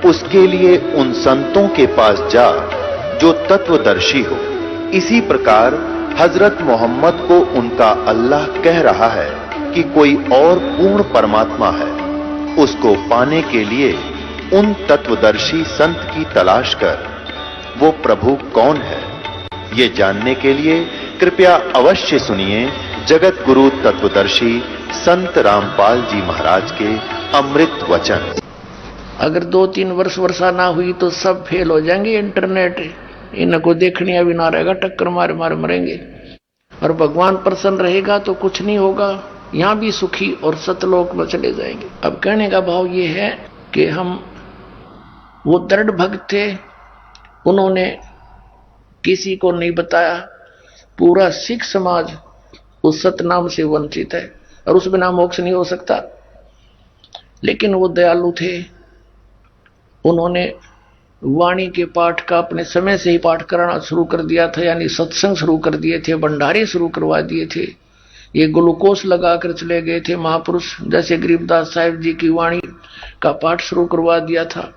उसके लिए उन संतों के पास जा जो तत्वदर्शी हो। इसी प्रकार हजरत मोहम्मद को उनका अल्लाह कह रहा है कि कोई और पूर्ण परमात्मा है। उसको पाने के लिए उन तत्वदर्शी संत की तलाश कर। वो प्रभु कौन है, ये जानने के लिए कृपया अवश्य सुनिए जगत गुरु तत्वदर्शी संत रामपाल जी महाराज के अमृत वचन। अगर 2-3 वर्ष वर्षा ना हुई तो सब फेल हो जाएंगे। इंटरनेट इनको देखने भी ना रहेगा, टक्कर मारे मारे मरेंगे। और भगवान प्रसन्न रहेगा तो कुछ नहीं होगा, यहां भी सुखी और सतलोक में चले जाएंगे। अब कहने का भाव ये है कि हम वो दृढ़ भक्त थे, उन्होंने किसी को नहीं बताया। पूरा सिख समाज उस सतनाम से वंचित है और उस बिना मोक्ष नहीं हो सकता। लेकिन वो दयालु थे, उन्होंने वाणी के पाठ का अपने समय से ही पाठ कराना शुरू कर दिया था, यानी सत्संग शुरू कर दिए थे, भंडारे शुरू करवा दिए थे। ये ग्लूकोस लगाकर चले गए थे महापुरुष, जैसे गरीबदास साहिब जी की वाणी का पाठ शुरू करवा दिया था,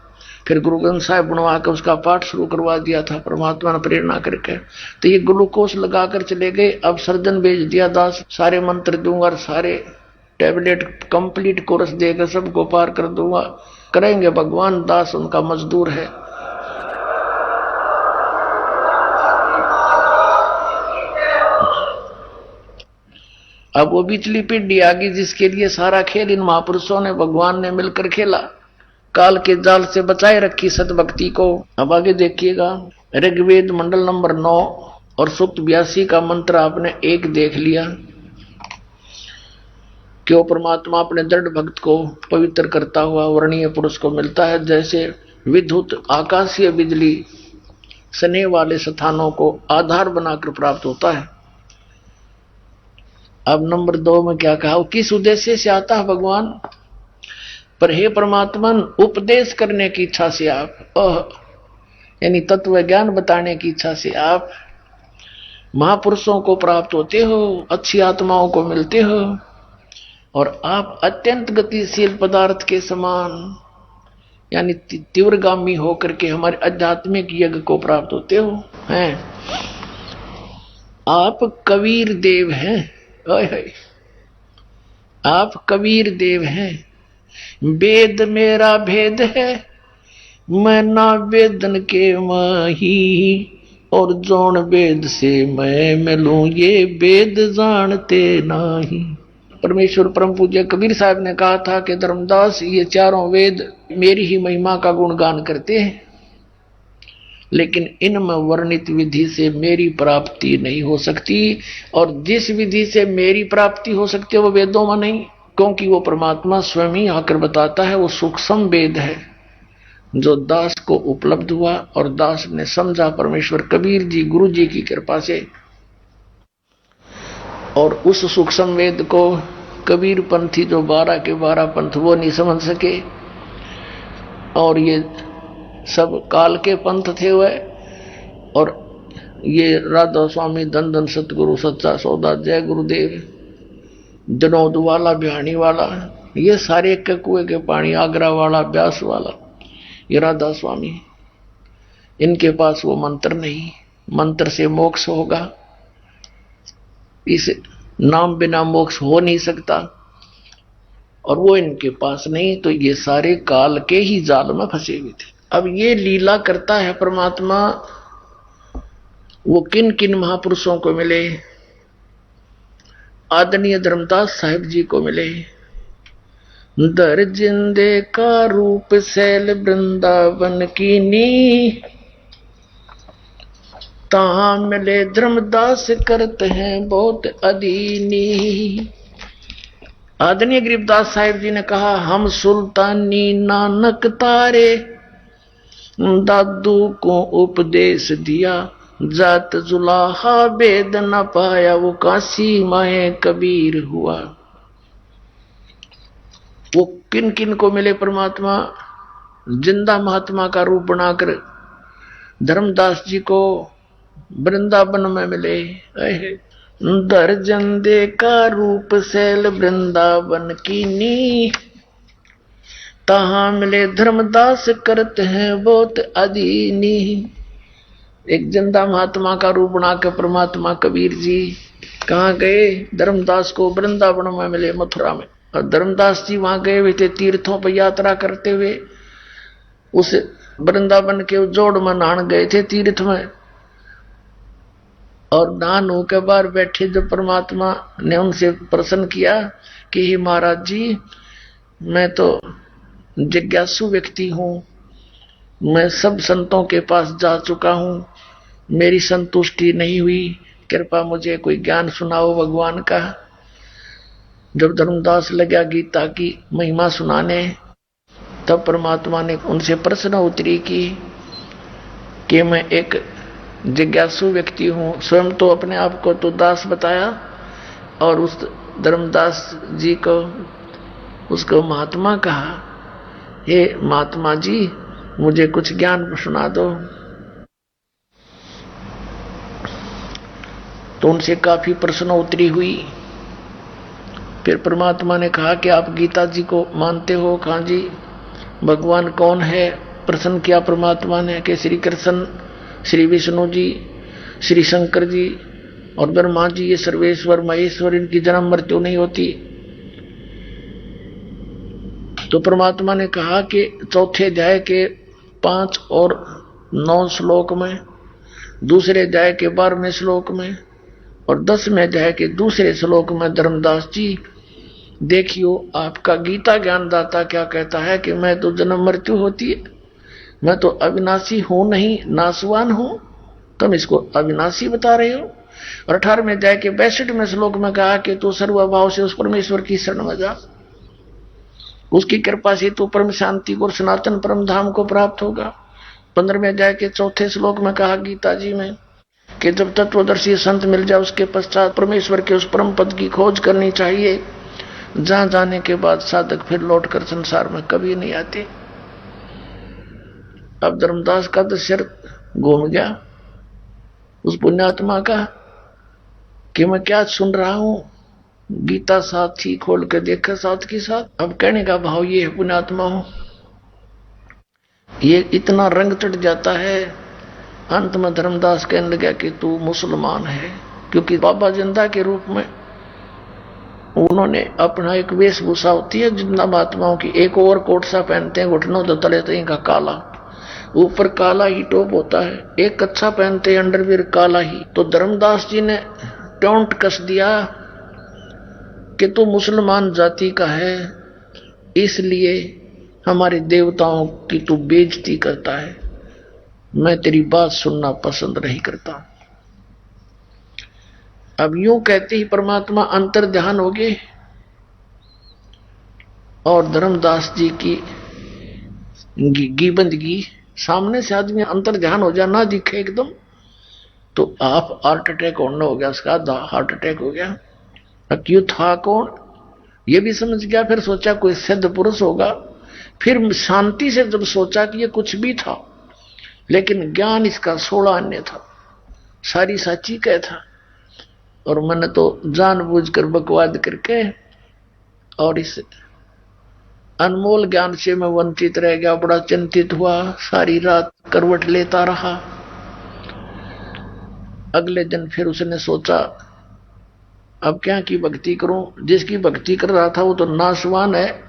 फिर गुरु ग्रंथ साहिब बनवा कर उसका पाठ शुरू करवा दिया था परमात्मा ने प्रेरणा करके। तो ये ग्लूकोस लगाकर चले गए। अब सर्जन भेज दिया दास, सारे मंत्र दूंगा और सारे टैबलेट कंप्लीट कोर्स देकर सबको पार कर दूंगा। करेंगे भगवान, दास उनका मजदूर है। अब वो बिचली पीढ़ी आ गई जिसके लिए सारा खेल इन महापुरुषों ने, भगवान ने मिलकर खेला। काल के जाल से बचाए रखी सतभक्ति को। अब आगे देखिएगा, ऋग्वेद मंडल नंबर 9 और सूक्त 82 का मंत्र आपने एक देख लिया कि वो परमात्मा अपने दृढ़ भक्त को पवित्र करता हुआ वर्णीय पुरुष को मिलता है। जैसे विद्युत आकाशीय बिजली स्नेह वाले स्थानों को आधार बनाकर प्राप्त होता है। अब नंबर 2 में क्या कहा, किस उद्देश्य से आता है भगवान? पर हे परमात्मा, उपदेश करने की इच्छा से आप, यानी तत्व ज्ञान बताने की इच्छा से आप महापुरुषों को प्राप्त होते हो, अच्छी आत्माओं को मिलते हो, और आप अत्यंत गतिशील पदार्थ के समान यानी तीव्रगामी होकर के हमारे आध्यात्मिक यज्ञ को प्राप्त होते हो हैं। आप कबीर देव हैं, आप कबीर देव हैं। वेद मेरा भेद है, मैं ना वेदन के माही, और जोन वेद से मैं मिलूं, ये वेद जानते नहीं। परमेश्वर परम पूज्य कबीर साहब ने कहा था कि धर्मदास, ये चारों वेद मेरी ही महिमा का गुणगान करते हैं, लेकिन इनमें वर्णित विधि से मेरी प्राप्ति नहीं हो सकती, और जिस विधि से मेरी प्राप्ति हो सकती है वो वेदों में नहीं, क्योंकि वो परमात्मा स्वयं ही आकर बताता है। वो सूक्ष्म वेद है जो दास को उपलब्ध हुआ और दास ने समझा परमेश्वर कबीर जी गुरु जी की कृपा से। और उस सूक्ष्म वेद को कबीर पंथी जो 12 के 12 पंथ वो नहीं समझ सके, और ये सब काल के पंथ थे वह। और ये राधा स्वामी, धन धन सतगुरु, सच्चा सौदा, जय गुरुदेव, जनौद वाला, बिहानी वाला, ये सारे के कुएं के पानी, आगरा वाला, ब्यास वाला, ये राधा स्वामी, इनके पास वो मंत्र नहीं। मंत्र से मोक्ष होगा, इस नाम बिना मोक्ष हो नहीं सकता, और वो इनके पास नहीं। तो ये सारे काल के ही जाल में फंसे हुए थे। अब ये लीला करता है परमात्मा, वो किन किन महापुरुषों को मिले? आदरणीय धर्मदास साहिब जी को मिले। दर जिंदे का रूप शैल वृंदावन की नी, तहां मिले धर्मदास करते हैं बहुत अधीनी। आदरणीय गरीबदास साहिब जी ने कहा, हम सुल्तानी नानक तारे, दादू को उपदेश दिया, जात जुलाहा वेद न पाया, वो काशी माए कबीर हुआ। वो किन किन को मिले परमात्मा? जिंदा महात्मा का रूप बनाकर धर्मदास जी को वृंदावन में मिले। दर्जन दे का रूप शैल वृंदावन की नी, तहां मिले धर्मदास करते हैं बहुत अधीनी। एक जिंदा महात्मा का रूप बना के परमात्मा कबीर जी कहाँ गए? धर्मदास को वृंदावन में मिले, मथुरा में। और धर्मदास जी वहां गए हुए थे तीर्थों पर यात्रा करते हुए, उस वृंदावन के जोड़ में नहान गए थे तीर्थ में। और नहान होकर बाहर बैठे जब परमात्मा ने उनसे प्रश्न किया कि हे महाराज जी, मैं तो जिज्ञासु व्यक्ति हूं, मैं सब संतों के पास जा चुका हूं, मेरी संतुष्टि नहीं हुई, कृपा मुझे कोई ज्ञान सुनाओ भगवान का। जब धर्मदास लगा गीता की महिमा सुनाने, तब परमात्मा ने उनसे प्रश्न उत्तरी की कि मैं एक जिज्ञासु व्यक्ति हूं। स्वयं तो अपने आप को तो दास बताया, और उस धर्मदास जी को उसको महात्मा कहा, हे महात्मा जी, मुझे कुछ ज्ञान सुना दो। तो उनसे काफी प्रश्न उत्तरी हुई। फिर परमात्मा ने कहा कि आप गीता जी को मानते हो? कहा जी। भगवान कौन है? प्रश्न किया परमात्मा ने कि श्री कृष्ण, श्री विष्णु जी, श्री शंकर जी और ब्रह्मा जी, ये सर्वेश्वर महेश्वर, इनकी जन्म मृत्यु नहीं होती। तो परमात्मा ने कहा कि चौथे अध्याय के 5 और 9 श्लोक में, दूसरे अध्याय के 12वें श्लोक में और 10वें अध्याय के दूसरे श्लोक में, धर्मदास जी देखियो, आपका गीता ज्ञानदाता क्या कहता है कि मैं तो जन्म मृत्यु होती है, मैं तो अविनाशी हूं नहीं, नाशवान हूं, तुम इसको अविनाशी बता रहे हो। और 18वें अध्याय के 62वें श्लोक में कहा कि तू सर्वभाव से उस परमेश्वर की शरण में जा, उसकी कृपा से तू परम शांति और सनातन परम धाम को प्राप्त होगा। 15वें अध्याय के 4थे श्लोक में कहा गीता जी में कि जब तत्वदर्शी संत मिल जाए, उसके पश्चात परमेश्वर के उस परम पद की खोज करनी चाहिए, जहां जाने के बाद साधक फिर लौटकर संसार में कभी नहीं आते। अब धर्मदास का तो सिर घूम गया उस पुण्यात्मा का कि मैं क्या सुन रहा हूं। गीता साथ ही खोल के देखा साथ के साथ। अब कहने का भाव ये है, पुण्यात्मा हो, ये इतना रंग चढ़ जाता है। अंत में धर्मदास कहने लगा कि तू मुसलमान है, क्योंकि बाबा जिंदा के रूप में उन्होंने अपना एक वेशभूषा होती है जिंदा महात्माओं की, एक और कोट सा पहनते हैं, घुटनों तो तले तई का काला, ऊपर काला ही टॉप होता है, एक कच्छा पहनते हैं, अंडरवियर काला ही। तो धर्मदास जी ने टोंट कस दिया कि तू मुसलमान जाति का है, इसलिए हमारे देवताओं की तू बेइज्जती करता है, मैं तेरी बात सुनना पसंद नहीं करता। अब यूं कहते ही परमात्मा अंतर ध्यान हो गए और धर्मदास जी की बंदगी सामने से आदमी अंतर ध्यान हो जाए, ना दिखे एकदम, तो आप हार्ट अटैक होना हो गया, उसका हार्ट अटैक हो गया। क्यों था कौन ये भी समझ गया, फिर सोचा कोई सिद्ध पुरुष होगा, फिर शांति से जब सोचा कि ये कुछ भी था, लेकिन ज्ञान इसका 16 अन्य था, सारी साची कह था, और मैंने तो जानबूझकर बकवाद करके और इस अनमोल ज्ञान से मैं वंचित रह गया। बड़ा चिंतित हुआ, सारी रात करवट लेता रहा। अगले दिन फिर उसने सोचा अब क्या की भक्ति करूं। जिसकी भक्ति कर रहा था वो तो नाशवान है,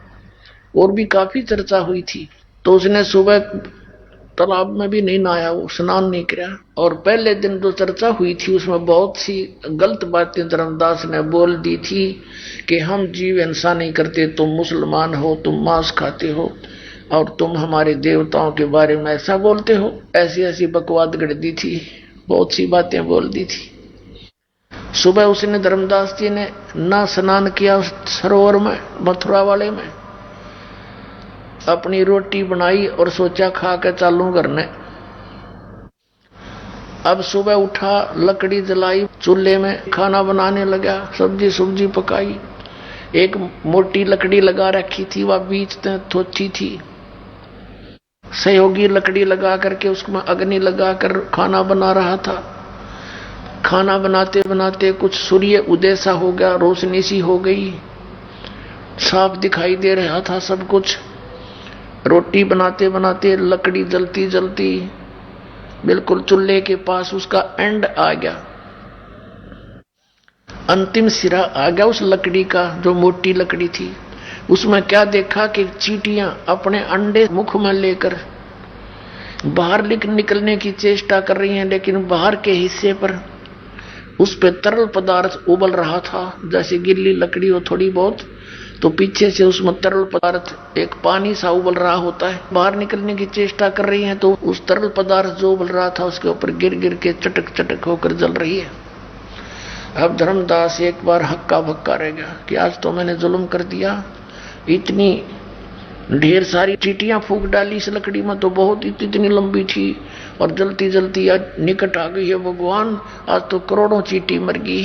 और भी काफी चर्चा हुई थी। तो उसने सुबह तालाब में भी नहीं नहाया, वो स्नान नहीं किया। और पहले दिन जो चर्चा हुई थी उसमें बहुत सी गलत बातें धर्मदास ने बोल दी थी कि हम जीव हिंसा नहीं करते, तुम मुसलमान हो, तुम मांस खाते हो, और तुम हमारे देवताओं के बारे में ऐसा बोलते हो। ऐसी ऐसी बकवाद गढ़ दी थी, बहुत सी बातें बोल दी थी। सुबह उसने धर्मदास जी ने ना स्नान किया उस सरोवर में, मथुरा वाले में, अपनी रोटी बनाई और सोचा खा के चालू करने। अब सुबह उठा, लकड़ी जलाई, चूल्हे में खाना बनाने लगा, सब्जी सुब्जी पकाई। एक मोटी लकड़ी लगा रखी थी, वह बीच में थोची थी। सहयोगी लकड़ी लगा करके उसमें अग्नि लगाकर खाना बना रहा था। खाना बनाते बनाते कुछ सूर्य उदय सा हो गया, रोशनी सी हो गई, साफ दिखाई दे रहा था सब कुछ। रोटी बनाते बनाते लकड़ी जलती जलती बिल्कुल चूल्हे के पास उसका एंड आ गया, अंतिम सिरा आ गया उस लकड़ी का, जो मोटी लकड़ी थी। उसमें क्या देखा कि चींटियां अपने अंडे मुख में लेकर बाहर निकलने की चेष्टा कर रही हैं, लेकिन बाहर के हिस्से पर उस पे तरल पदार्थ उबल रहा था। जैसे गिल्ली लकड़ी हो थोड़ी बहुत, तो पीछे से उसमें तरल पदार्थ एक पानी सा उबल रहा होता है। बाहर निकलने की चेष्टा कर रही हैं तो उस तरल पदार्थ जो उबल रहा था उसके ऊपर गिर गिर के चटक चटक होकर जल रही है। अब धर्मदास एक बार हक्का भक्का रह गया कि आज तो मैंने जुल्म कर दिया, इतनी ढेर सारी चींटियां फूंक डाली इस लकड़ी में, तो बहुत इतनी लंबी थी और जलती जलती आज निकट आ गई है भगवान, आज तो करोड़ों चींटी मर गई।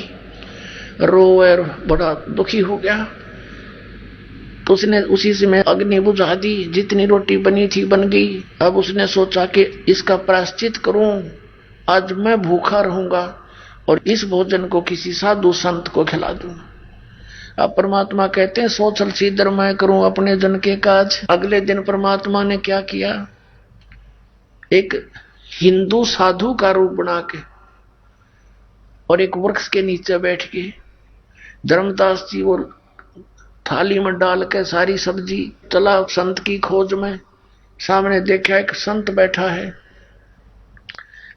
रोए और बड़ा दुखी हो गया। तो उसने उसी से मैं अग्नि बुझा दी, जितनी रोटी बनी थी बन गई। अब उसने सोचा कि इसका प्रायश्चित करूं, आज मैं भूखा रहूंगा और इस भोजन को किसी साधु संत को खिला दूं। अब परमात्मा कहते हैं सोचल सीधर मैं करूं अपने जन के काज। अगले दिन परमात्मा ने क्या किया, एक हिंदू साधु का रूप बना के और एक वृक्ष के नीचे बैठ के धर्मदास जी वो थाली में डाल के सारी सब्जी चला संत की खोज में। सामने देखा एक संत बैठा है,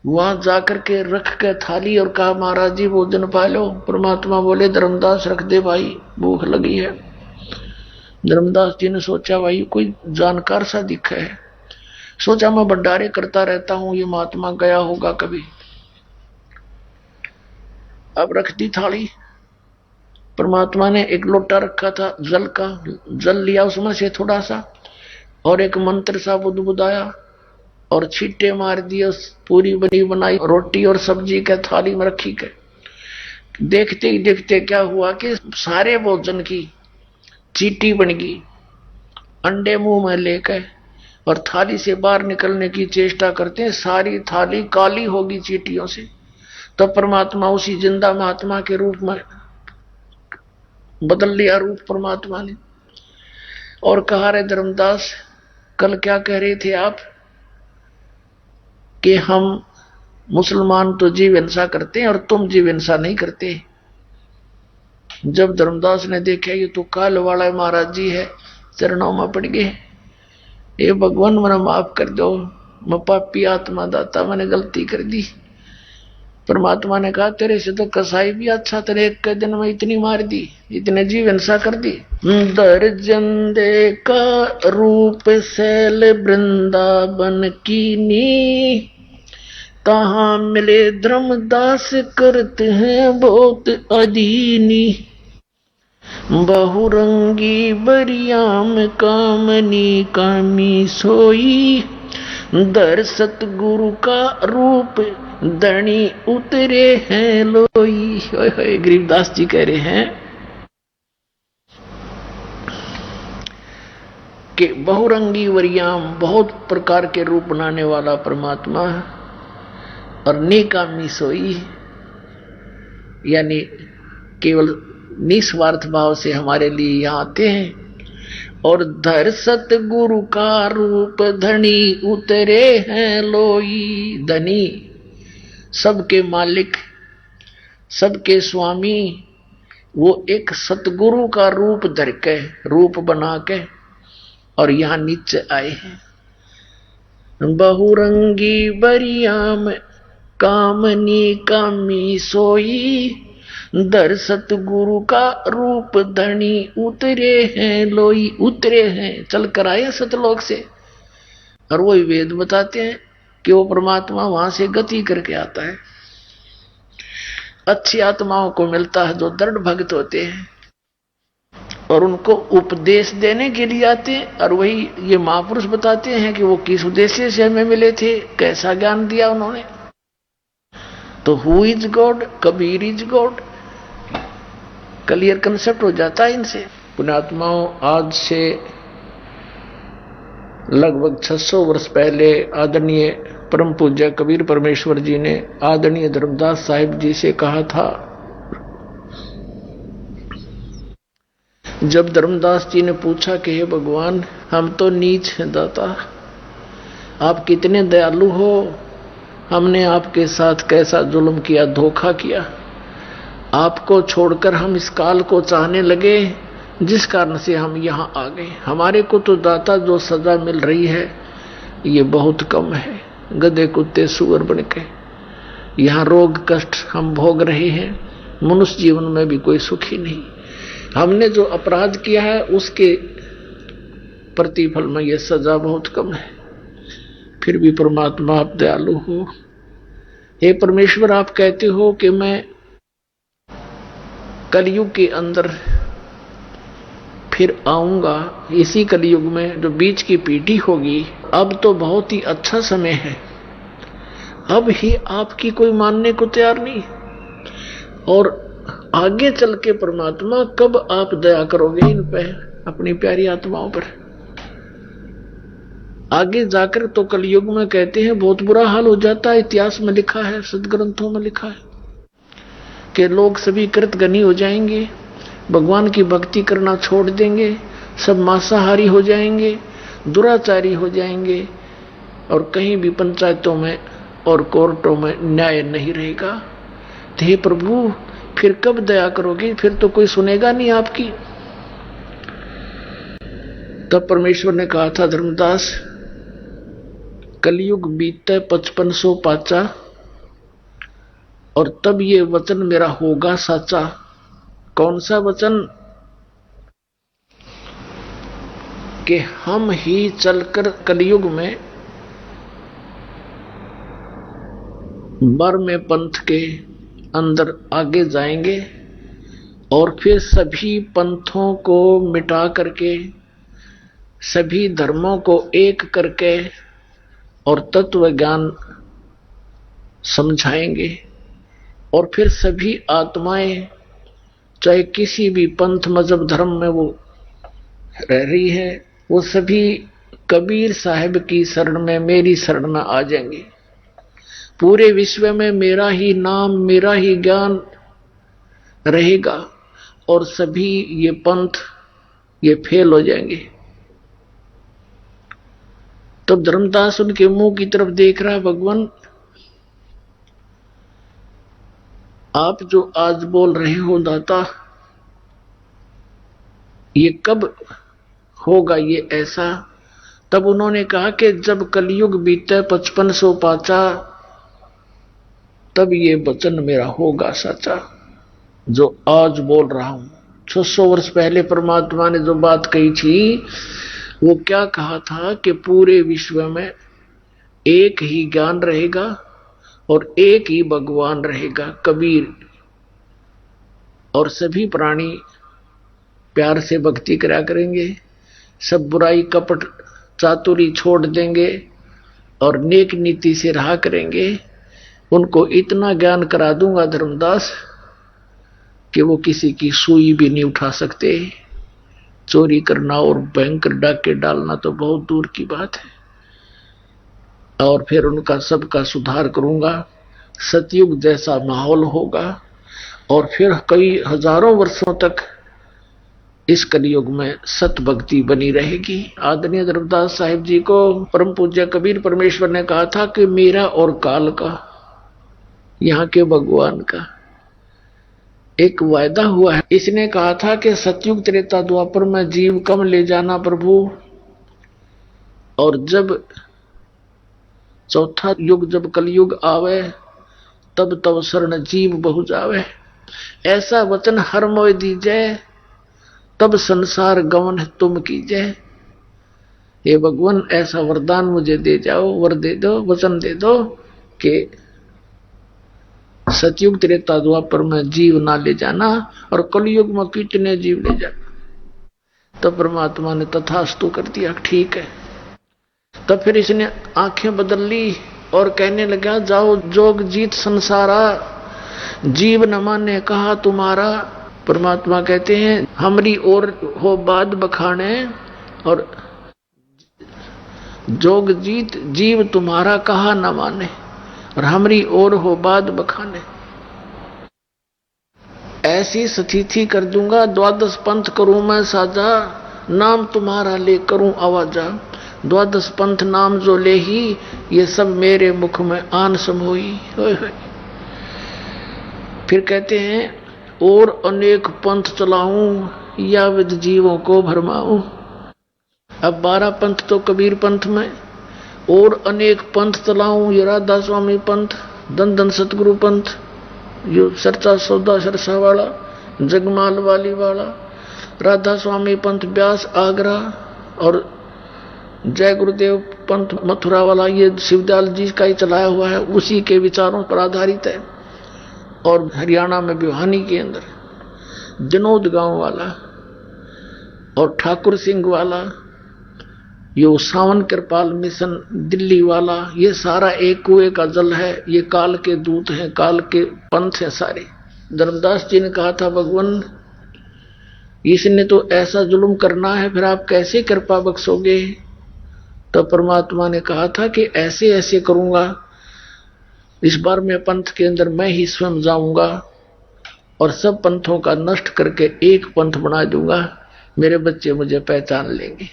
वहां जाकर के रख के थाली और कहा महाराज जी भोजन पा लो। परमात्मा बोले धर्मदास रख दे भाई, भूख लगी है। धर्मदास जी ने सोचा भाई कोई जानकार सा दिखा है, सोचा मैं भंडारे करता रहता हूं, ये महात्मा गया होगा कभी। अब रख दी थाली। परमात्मा ने एक लोटा रखा था जल का, जल लिया उसमें से थोड़ा सा और एक मंत्र सा बुदबुदाया और छींटे मार दिए। पूरी बनी बनाई रोटी और सब्जी के थाली में रखी के देखते ही देखते क्या हुआ कि सारे भोजन की चींटी बन गई, अंडे मुंह में लेकर और थाली से बाहर निकलने की चेष्टा करते हैं, सारी थाली काली होगी चींटियों से। तब परमात्मा उसी जिंदा महात्मा के रूप में बदल लिया रूप परमात्मा ने और कहा रे धर्मदास कल क्या कह रहे थे आप कि हम मुसलमान तो जीव हिंसा करते हैं और तुम जीव हिंसा नहीं करते। जब धर्मदास ने देखा ये तो काल वाला महाराज जी है, चरणों में पड़ गए, ये भगवान मेरा माफ कर दो, मैं पापी आत्मा दाता, मैंने गलती कर दी। परमात्मा ने कहा तेरे से तो कसाई भी अच्छा, तेरे एक के दिन में इतनी मार दी, इतने जीव हिंसा कर दी। दर्जन दे का रूप शैल वृंदावन कीनी, कहाँ मिले धर्मदास करते हैं बहुत अधीनी। बहुरंगी बरियाम कामनी कामी सोई, दर सतगुरु का रूप धनी उतरे हैं लोई। गरीबदास जी कह रहे हैं कि बहुरंगी वरियाम बहुत प्रकार के रूप बनाने वाला परमात्मा और निकामी सोई, यानी केवल निस्वार्थ भाव से हमारे लिए यहाँ आते हैं। और धर सतगुरु का रूप धनी उतरे हैं लोई। धनी सबके मालिक, सबके स्वामी, वो एक सतगुरु का रूप धर के, रूप बना के और यहाँ नीचे आए हैं। बहुरंगी बरियाम कामनी कामी सोई, दर सतगुरु का रूप धनी उतरे हैं लोई। उतरे हैं, चल कर आए सतलोक से। और वही वेद बताते हैं कि वो परमात्मा वहां से गति करके आता है। अच्छी आत्माओं को मिलता है जो दृढ़ भक्त होते हैं और उनको उपदेश देने के लिए आते हैं। और वही ये महापुरुष बताते हैं कि वो किस उद्देश्य से हमें मिले थे, कैसा ज्ञान दिया उन्होंने। तो who is God, Kabir is God, clear concept हो जाता है इनसे। पुण्यात्माओं, आज से लगभग 600 वर्ष पहले आदरणीय परम पूज्य कबीर परमेश्वर जी ने आदरणीय धर्मदास साहिब जी से कहा था, जब धर्मदास जी ने पूछा कि हे भगवान, हम तो नीच हैं दाता, आप कितने दयालु हो, हमने आपके साथ कैसा जुल्म किया, धोखा किया, आपको छोड़कर हम इस काल को चाहने लगे, जिस कारण से हम यहाँ आ गए। हमारे को तो दाता जो सजा मिल रही है ये बहुत कम है, गधे कुत्ते सुअर बनके यहाँ रोग कष्ट हम भोग रहे हैं, मनुष्य जीवन में भी कोई सुखी नहीं। हमने जो अपराध किया है उसके प्रतिफल में ये सजा बहुत कम है, फिर भी परमात्मा आप दयालु हो। हे परमेश्वर, आप कहते हो कि मैं कलयुग के अंदर फिर आऊंगा, इसी कलयुग में जो बीच की पीढ़ी होगी, अब तो बहुत ही अच्छा समय है, अब ही आपकी कोई मानने को तैयार नहीं, और आगे चल के परमात्मा कब आप दया करोगे इन पे, अपनी प्यारी आत्माओं पर। आगे जाकर तो कलयुग में कहते हैं बहुत बुरा हाल हो जाता है, इतिहास में लिखा है, सदग्रंथों में लिखा है कि लोग सभी कृतघ्नी हो जाएंगे, भगवान की भक्ति करना छोड़ देंगे, सब मांसाहारी हो जाएंगे, दुराचारी हो जाएंगे, और कहीं भी पंचायतों में और कोर्टों में न्याय नहीं रहेगा। तो हे प्रभु, फिर कब दया करोगे, फिर तो कोई सुनेगा नहीं आपकी। तब परमेश्वर ने कहा था, धर्मदास, कलयुग बीते 5500 पाचा, और तब ये वचन मेरा होगा साचा। कौन सा वचन? कि हम ही चलकर कलयुग में बर्मे पंथ के अंदर आगे जाएंगे, और फिर सभी पंथों को मिटा करके, सभी धर्मों को एक करके और तत्व ज्ञान समझाएंगे, और फिर सभी आत्माएं, चाहे किसी भी पंथ मजहब धर्म में वो रह रही है, वो सभी कबीर साहब की शरण में, मेरी शरण में आ जाएंगे। पूरे विश्व में मेरा ही नाम, मेरा ही ज्ञान रहेगा, और सभी ये पंथ ये फेल हो जाएंगे। तब धर्मदास उनके मुंह की तरफ देख रहा, भगवान, आप जो आज बोल रहे हो दाता, ये कब होगा ये ऐसा? तब उन्होंने कहा कि जब कलयुग बीते 5500 पाचा, तब ये वचन मेरा होगा सच्चा, जो आज बोल रहा हूं। 600 वर्ष पहले परमात्मा ने जो बात कही थी, वो क्या कहा था कि पूरे विश्व में एक ही ज्ञान रहेगा और एक ही भगवान रहेगा, कबीर, और सभी प्राणी प्यार से भक्ति करा करेंगे, सब बुराई कपट चातुरी छोड़ देंगे और नेक नीति से रहा करेंगे। उनको इतना ज्ञान करा दूंगा धर्मदास कि वो किसी की सुई भी नहीं उठा सकते। चोरी करना और भयंकर डाके डालना तो बहुत दूर की बात है। और फिर उनका सबका सुधार करूंगा, सतयुग जैसा माहौल होगा, और फिर कई हजारों वर्षों तक इस कलयुग में सत भक्ति बनी रहेगी। आदरणीय धर्मदास साहिब जी को परम पूज्य कबीर परमेश्वर ने कहा था कि मेरा और काल का, यहाँ के भगवान का एक वायदा हुआ है। इसने कहा था कि सतयुग त्रेता द्वापर में जीव कम ले जाना प्रभु, और जब चौथा युग जब कलयुग आवे, तब तब शरण जीव बहु जावे। ऐसा वचन हर मोय दीजे, तब संसार गमन तुम कीजे। ये भगवान ऐसा वरदान मुझे दे जाओ, वर दे दो, वचन दे दो कि सतयुग त्रेता द्वापर में जीव ना ले जाना और कलयुग में कितने जीव ले जाना। तो परमात्मा ने तथास्तु कर दिया, ठीक है। तब फिर इसने आंखें बदल ली और कहने लगा, जाओ जोग जीत संसारा, जीव न माने कहा तुम्हारा। परमात्मा कहते हैं, हमरी ओर हो बाद बखाने, और जोग जीत जीव तुम्हारा कहा न माने, और हमरी ओर हो बाद बखाने। ऐसी स्थिति कर दूंगा, द्वादश पंथ करूं मैं साजा, नाम तुम्हारा ले करूं आवाजा। द्वादश पंथ नाम जो ले ही, ये सब मेरे मुख में आन समोई। फिर कहते हैं और अनेक पंथ चलाऊं, या विद जीवों को भरमाऊं। अब 12 पंथ तो कबीर पंथ में, और अनेक पंथ चलाऊं, ये राधा स्वामी पंथ, धन धन सतगुरु पंथ, जो सरचा सौदा सरसा वाला, जगमाल वाली वाला, राधा स्वामी पंथ ब्यास आगरा, और जय गुरुदेव पंथ मथुरा वाला, ये शिवदयाल जी का ही चलाया हुआ है, उसी के विचारों पर आधारित है। और हरियाणा में भिवानी के अंदर जनोद गांव वाला और ठाकुर सिंह वाला, ये सावन कृपाल मिशन दिल्ली वाला, ये सारा एक कुएं का जल है, ये काल के दूत हैं, काल के पंथ हैं सारे। धर्मदास जी ने कहा था भगवान इसने तो ऐसा जुल्म करना है, फिर आप कैसे कृपा बख्शोगे? तो परमात्मा ने कहा था कि ऐसे ऐसे करूंगा, इस बार मैं पंथ के अंदर मैं ही स्वयं जाऊंगा और सब पंथों का नष्ट करके एक पंथ बना दूंगा, मेरे बच्चे मुझे पहचान लेंगे।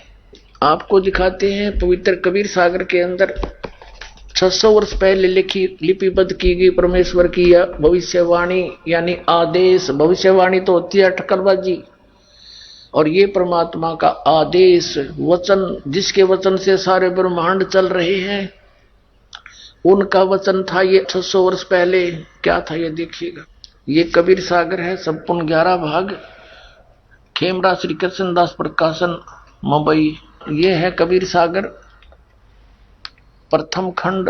आपको दिखाते हैं पवित्र कबीर सागर के अंदर 600 वर्ष पहले लिपिबद्ध की गई परमेश्वर की भविष्यवाणी, यानी आदेश। भविष्यवाणी तो होती है अटकलबाजी, और ये परमात्मा का आदेश वचन, जिसके वचन से सारे ब्रह्मांड चल रहे हैं, उनका वचन था ये 600 वर्ष पहले। क्या था ये देखिएगा। ये कबीर सागर है, संपूर्ण 11 भाग, खेमरा श्री कृष्णदास प्रकाशन मुंबई। ये है कबीर सागर, प्रथम खंड,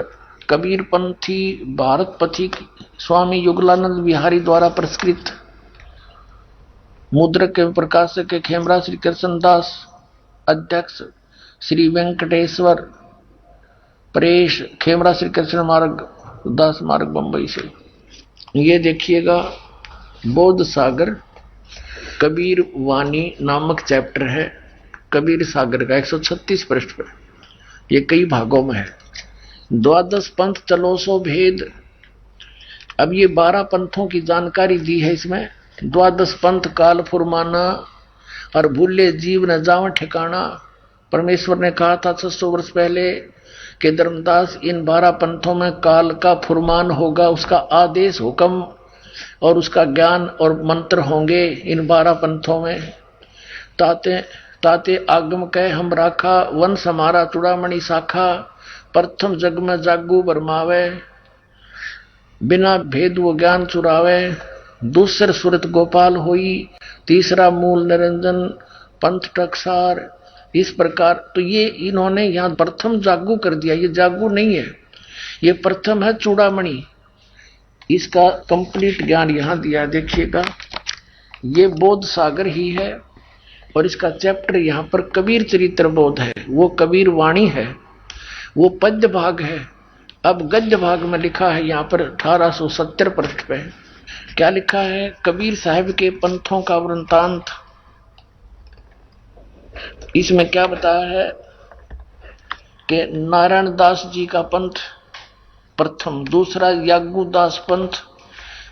कबीर पंथी भारत पथिक स्वामी युगलानंद बिहारी द्वारा प्रस्कृत, मुद्रक के प्रकाशक के खेमरा श्री कृष्णदास, अध्यक्ष श्री वेंकटेश्वर प्रेस, खेमरा श्री कृष्ण मार्ग, दास मार्ग, बंबई से। ये देखिएगा बौद्ध सागर कबीर वाणी नामक चैप्टर है कबीर सागर का, 136 पृष्ठ पर। ये कई भागों में है। द्वादश पंथ चलो सो भेद। अब ये 12 पंथों की जानकारी दी है इसमें। द्वादश पंथ काल फुरमाना और भूले जीव न जाव ठिकाना। परमेश्वर ने कहा था 600 वर्ष पहले कि धर्मदास इन 12 पंथों में काल का फुरमान होगा, उसका आदेश हुक्म और उसका ज्ञान और मंत्र होंगे इन 12 पंथों में। ताते ताते आगम कह हम राखा, वंश हमारा चूड़ामणि शाखा, प्रथम जग में जागू बरमावे, बिना भेद वो ज्ञान चुरावे, दूसर सुरत गोपाल होई, तीसरा मूल निरंजन पंथ टकसार। इस प्रकार तो ये इन्होंने यहाँ प्रथम जागू कर दिया, ये जागू नहीं है, ये प्रथम है चूड़ामणि। इसका कंप्लीट ज्ञान यहाँ दिया, देखिएगा। ये बौद्ध सागर ही है और इसका चैप्टर यहाँ पर कबीर चरित्र बोध है, वो कबीर वाणी है, वो पद्य भाग है। अब गद्य भाग में लिखा है यहाँ पर 1870 पृष्ठ पे क्या लिखा है? कबीर साहब के पंथों का वृंतांत। इसमें क्या बताया है कि नारायण दास जी का पंथ प्रथम, दूसरा यागू दास पंथ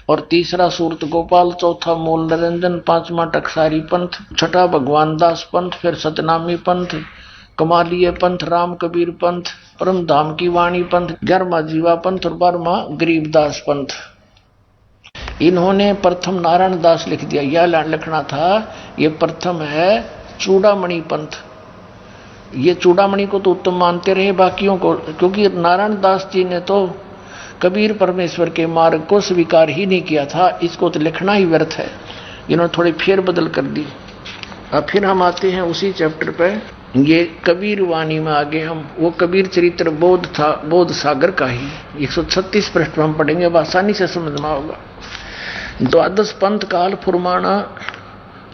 और तीसरा सूरत गोपाल, चौथा मूल निरंजन, पांचवा टकसारी पंथ, छठा भगवान दास पंथ, फिर सतनामी पंथ, कमालिय पंथ, राम कबीर पंथ, परम धाम की वाणी पंथ, 11वां जीवा पंथ और 12वां गरीबदास पंथ। इन्होंने प्रथम नारायण दास लिख दिया, यह लिखना था। ये प्रथम है चूड़ामणि पंथ। ये चूड़ामणि को तो उत्तम मानते रहे बाकियों को, क्योंकि नारायण दास जी ने तो कबीर परमेश्वर के मार्ग को स्वीकार ही नहीं किया था, इसको तो लिखना ही व्यर्थ है। इन्होंने थोड़ी फेर बदल कर दी। अब फिर हम आते हैं उसी चैप्टर पे, ये कबीर वाणी में आगे हम वो कबीर चरित्र बोध था, बौद्ध सागर का ही 136 पृष्ठ पर हम पढ़ेंगे, अब आसानी से समझना होगा। द्वादश पंथ काल फुरमाना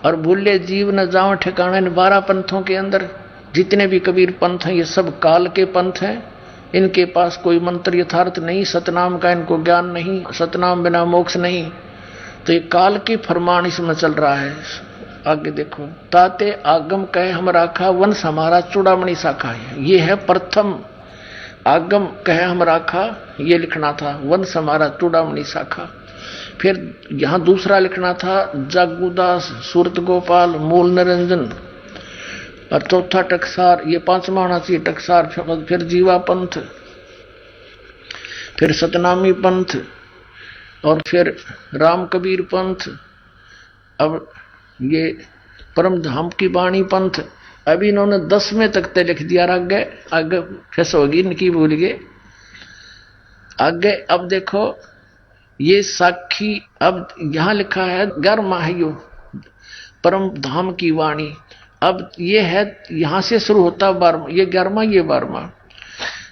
और भूले जीव न जाओ ठिकाना। इन 12 पंथों के अंदर जितने भी कबीर पंथ हैं ये सब काल के पंथ हैं। इनके पास कोई मंत्र यथार्थ नहीं, सतनाम का इनको ज्ञान नहीं, सतनाम बिना मोक्ष नहीं। तो ये काल की फरमान इसमें चल रहा है। आगे देखो, ताते आगम कहे हम राखा, वंश हमारा चूड़ामणि शाखा है। ये है प्रथम, आगम कहे हम राखा, ये लिखना था, वंश हमारा चूड़ामणि शाखा। फिर यहां दूसरा लिखना था जागूदास, सूरत गोपाल, मूल निरंजन, और चौथा टकसार, ये पांचवा होना चाहिए टकसार। फिर जीवा पंथ, फिर सतनामी पंथ, और फिर राम कबीर पंथ, अब ये परम धाम की वाणी पंथ। अभी इन्होंने 10वें तक ते लिख दिया, आगे आगे फैस होगी इनकी, भूल गए आगे। अब देखो ये साखी, अब यहां लिखा है 11 परम धाम की वाणी। अब ये है यहां से शुरू होता 12, ये 11वां, ये 12वां।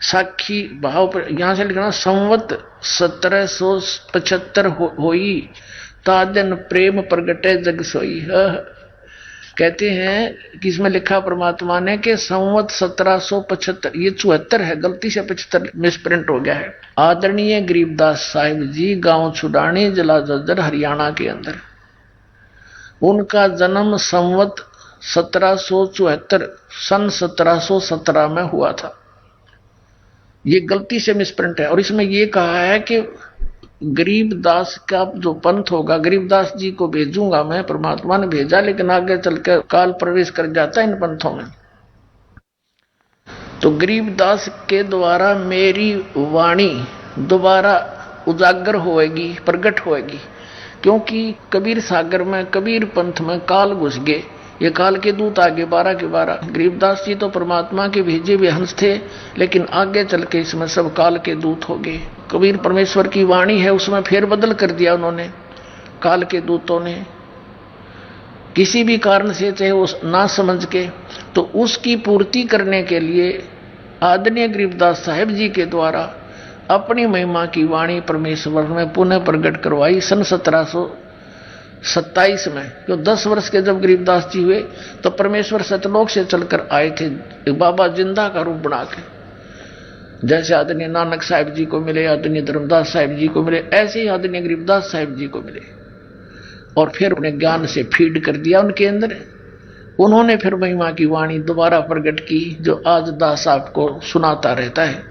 साखी भाव पर यहां से लिखना संवत 1775 होई, तादन प्रेम प्रगटे जग सोई। कहते हैं कि इसमें लिखा परमात्मा ने कि संवत 1775, ये 74 है, गलती से 75 मिसप्रिंट हो गया है। आदरणीय गरीबदास साहिब जी, गांव छुडानी, जिला जज्जर, हरियाणा के अंदर। उनका जन्म संवत 1774 सन 1717 में हुआ था। ये गलती से मिसप्रिंट है। और इसमें ये कहा है कि गरीबदास का जो पंथ होगा, गरीबदास जी को भेजूंगा मैं, परमात्मा ने भेजा, लेकिन आगे चलकर काल प्रवेश कर जाता है इन पंथों में। तो गरीबदास के द्वारा मेरी वाणी दोबारा उजागर होएगी, प्रकट होएगी, क्योंकि कबीर सागर में, कबीर पंथ में काल घुस गए। ये काल के दूत आगे 12 के 12। गरीबदास जी तो परमात्मा के भेजे हुए हंस थे, लेकिन आगे चल के इसमें सब काल के दूत हो गए। कबीर परमेश्वर की वाणी है, उसमें फेर बदल कर दिया उन्होंने, काल के दूतों ने, किसी भी कारण से, चाहे उस ना समझ के। तो उसकी पूर्ति करने के लिए आदरणीय गरीबदास साहिब जी के द्वारा अपनी महिमा की वाणी परमेश्वर में पुनः प्रकट करवाई सन 1727 में। तो 10 वर्ष के जब गरीबदास जी हुए तो परमेश्वर सतलोक से चलकर आए थे, एक बाबा जिंदा का रूप बना के। जैसे आदरणीय नानक साहिब जी को मिले, आदरणीय धर्मदास साहिब जी को मिले, ऐसे ही आदरणीय गरीबदास साहिब जी को मिले। और फिर अपने ज्ञान से फीड कर दिया उनके अंदर। उन्होंने फिर महिमा की वाणी दोबारा प्रकट की, जो आज दास आपको सुनाता रहता है,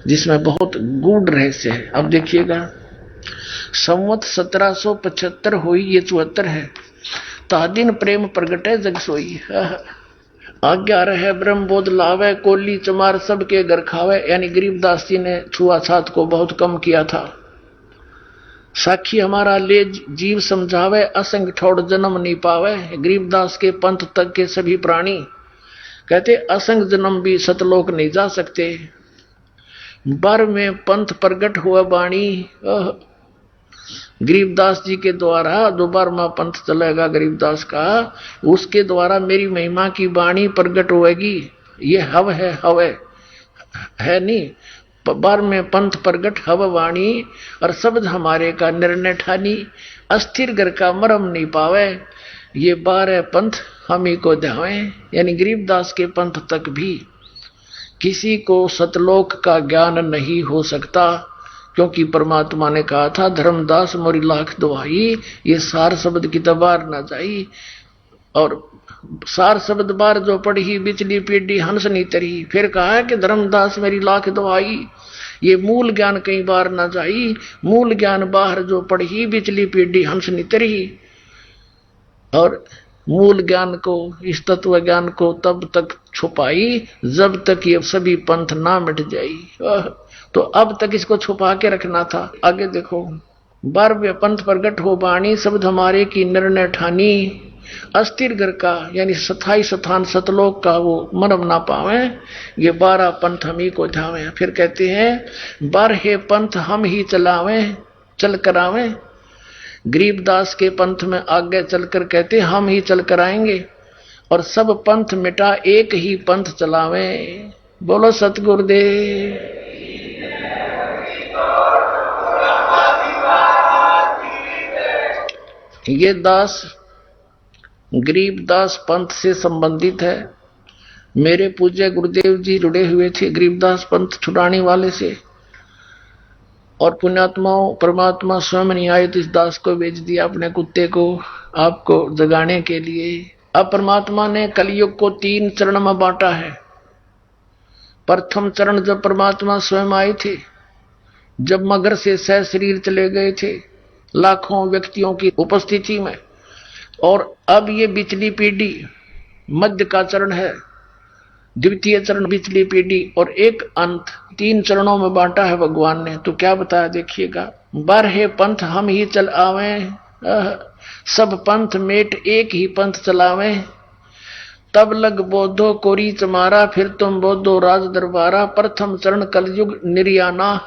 जिसमें बहुत गूढ़ रहस्य है। अब देखिएगा, संवत 1775 हुई, ये 74 है। तादिन प्रेम प्रगटे जग सोई। आज्ञा रहे ब्रह्म बोध लावे, कोली चमार सबके घर खावे। यानी गरीबदास जी ने छुआछात को बहुत कम किया था। साखी हमारा ले जीव समझावे, असंग ठोड़ जन्म नहीं पावे। गरीबदास के पंथ तक के सभी प्राणी कहते असंग जन्म भी सतलोक नहीं जा सकते। बर में पंथ प्रगट हुआ वाणी गरीबदास जी के द्वारा, जो 12वां पंथ चलेगा गरीबदास का, उसके द्वारा मेरी महिमा की वाणी प्रगट होएगी। ये हव है, हव है नहीं, 12वें पंथ प्रगट हव वाणी, और शब्द हमारे का निर्णय ठानी। अस्थिर घर का मरम नहीं पावे, ये 12 पंथ हम ही को ध्यावे। यानी गरीबदास के पंथ तक भी किसी को सतलोक का ज्ञान नहीं हो सकता, क्योंकि परमात्मा ने कहा था, धर्मदास मोरी लाख दुहाई, ये सार शब्द की तबार ना जाई। और सार शब्द बार जो पढ़ी, बिचली पीढ़ी हंस नहीं तरी। फिर कहा है कि धर्मदास मेरी लाख दुहाई, ये मूल ज्ञान कई बार ना जाई। मूल ज्ञान बाहर जो पढ़ी, बिचली पीढ़ी हंस नहीं तरी। और मूल ज्ञान को, इस तत्व ज्ञान को तब तक छुपाई जब तक ये सभी पंथ ना मिट जाई। तो अब तक इसको छुपा के रखना था। आगे देखो, 12वें पंथ प्रगट हो वाणी, शब्द हमारे की निर्णय ठानी। अस्थिर घर का यानी स्थाई स्थान सतलोक का वो मरम ना पावे, ये 12 पंथ हम ही को ध्यावे। फिर कहते हैं 12 पंथ हम ही चलावे, चल करावे। गरीबदास के पंथ में आगे चलकर कहते हम ही चल कर आएंगे, और सब पंथ मिटा एक ही पंथ चलावे। बोलो सतगुरुदेव। ये दास गरीबदास पंथ से संबंधित है। मेरे पूज्य गुरुदेव जी जुड़े हुए थे गरीबदास पंथ छुड़ाने वाले से, और पुण्यात्माओं परमात्मा स्वयं नहीं आए तो इस दास को भेज दिया अपने कुत्ते को आपको जगाने के लिए। अब परमात्मा ने कलयुग को 3 चरण में बांटा है। प्रथम चरण जब परमात्मा स्वयं आए थे, जब मगर से सह शरीर चले गए थे, लाखों व्यक्तियों की उपस्थिति में। और अब ये बिचली पीढ़ी मध्य का चरण है, द्वितीय चरण बिचली पीढ़ी, और एक अंत। 3 चरणों में बांटा है भगवान ने। तो क्या बताया देखिएगा, बारहे पंथ हम ही चल आवे, सब पंथ मेट एक ही पंथ चलावे, तब लग बोधो को रीच मारा, फिर तुम बोधो राज दरबारा, प्रथम चरण कलयुग निर्याना,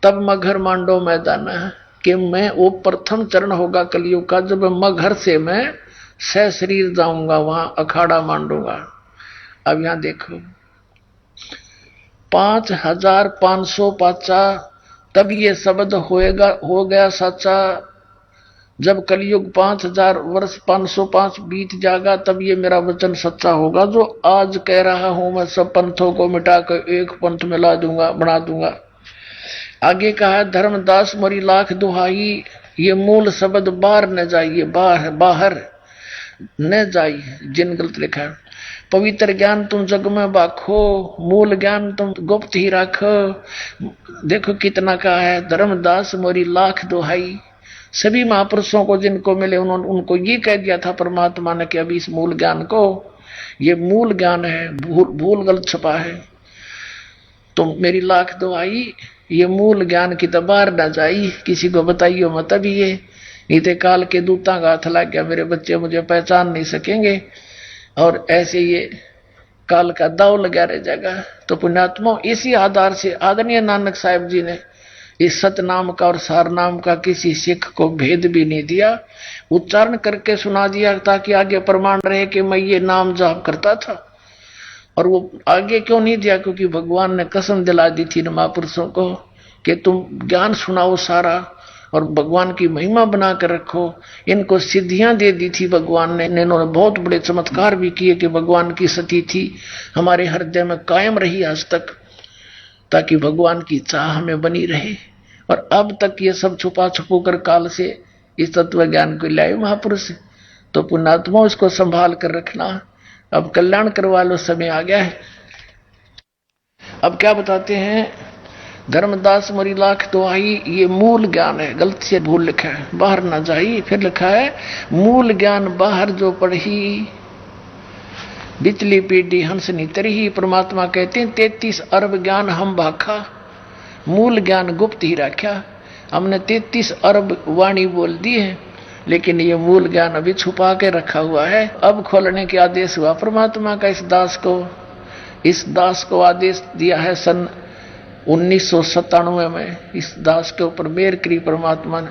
तब मगर मांडो मैदान। कि मैं वो प्रथम चरण होगा कलयुग का, जब मगर से मैं सह शरीर जाऊंगा, वहां अखाड़ा मांडूंगा। अब यहां देखो 5550 तब ये शब्द हो गया सच्चा। जब कलयुग 5000 वर्ष 505 बीत जाएगा, तब ये मेरा वचन सच्चा होगा जो आज कह रहा हूं। मैं सब पंथों को मिटाकर एक पंथ मिला दूंगा, बना दूंगा। आगे कहा धर्मदास मोरी लाख दुहाई, ये मूल शब्द बाहर न जाइए, बाहर न जाइए। जिन गलत लिखा है, पवित्र ज्ञान तुम जग में बाखो, मूल ज्ञान तुम गुप्त ही रखो। देखो कितना कहा है, धर्मदास मोरी लाख दुहाई। सभी महापुरुषों को जिनको मिले उनको ये कह दिया था परमात्मा ने कि अभी इस मूल ज्ञान को, ये मूल ज्ञान है, भूल गलत छपा है, तुम मेरी लाख दुहाई, ये मूल ज्ञान की तो बाहर न जाई, किसी को बताइयो मत। अभी ये नीते काल के दूता का हाथ लग गया, मेरे बच्चे मुझे पहचान नहीं सकेंगे, और ऐसे ये काल का दाव लगा रह जाएगा। तो पुण्यात्मा, इसी आधार से आदरणीय नानक साहब जी ने इस सतनाम का और सार नाम का किसी सिख को भेद भी नहीं दिया, उच्चारण करके सुना दिया ताकि आगे प्रमाण रहे कि मैं ये नाम जाप करता था। और वो आगे क्यों नहीं दिया, क्योंकि भगवान ने कसम दिला दी थी महापुरुषों को कि तुम ज्ञान सुनाओ सारा और भगवान की महिमा बना कर रखो। इनको सिद्धियां दे दी थी भगवान ने, इन्होंने बहुत बड़े चमत्कार भी किए कि भगवान की सती थी हमारे हृदय में कायम रही आज तक, ताकि भगवान की चाह हमें बनी रहे। और अब तक ये सब छुपा छुपू कर काल से इस तत्व ज्ञान को लाए महापुरुष। तो पुण्यात्मा इसको संभाल कर रखना। अब कल्याण करवा लो, समय आ गया है। अब क्या बताते हैं, धर्मदास मोरी लाख दुहाई, ये मूल ज्ञान है, गलत से भूल लिखा है, बाहर ना जाई। फिर लिखा है मूल ज्ञान बाहर जो पढ़ी, बिचली पीढ़ी हंस नितरी ही। परमात्मा कहते हैं 33 अरब ज्ञान हम भाखा, मूल ज्ञान गुप्त ही रखा। हमने 33 अरब वाणी बोल दी है, लेकिन ये मूल ज्ञान अभी छुपा के रखा हुआ है। अब खोलने के आदेश हुआ परमात्मा का इस दास को आदेश दिया है सन 1997 में। इस दास के ऊपर मेर करी परमात्मा ने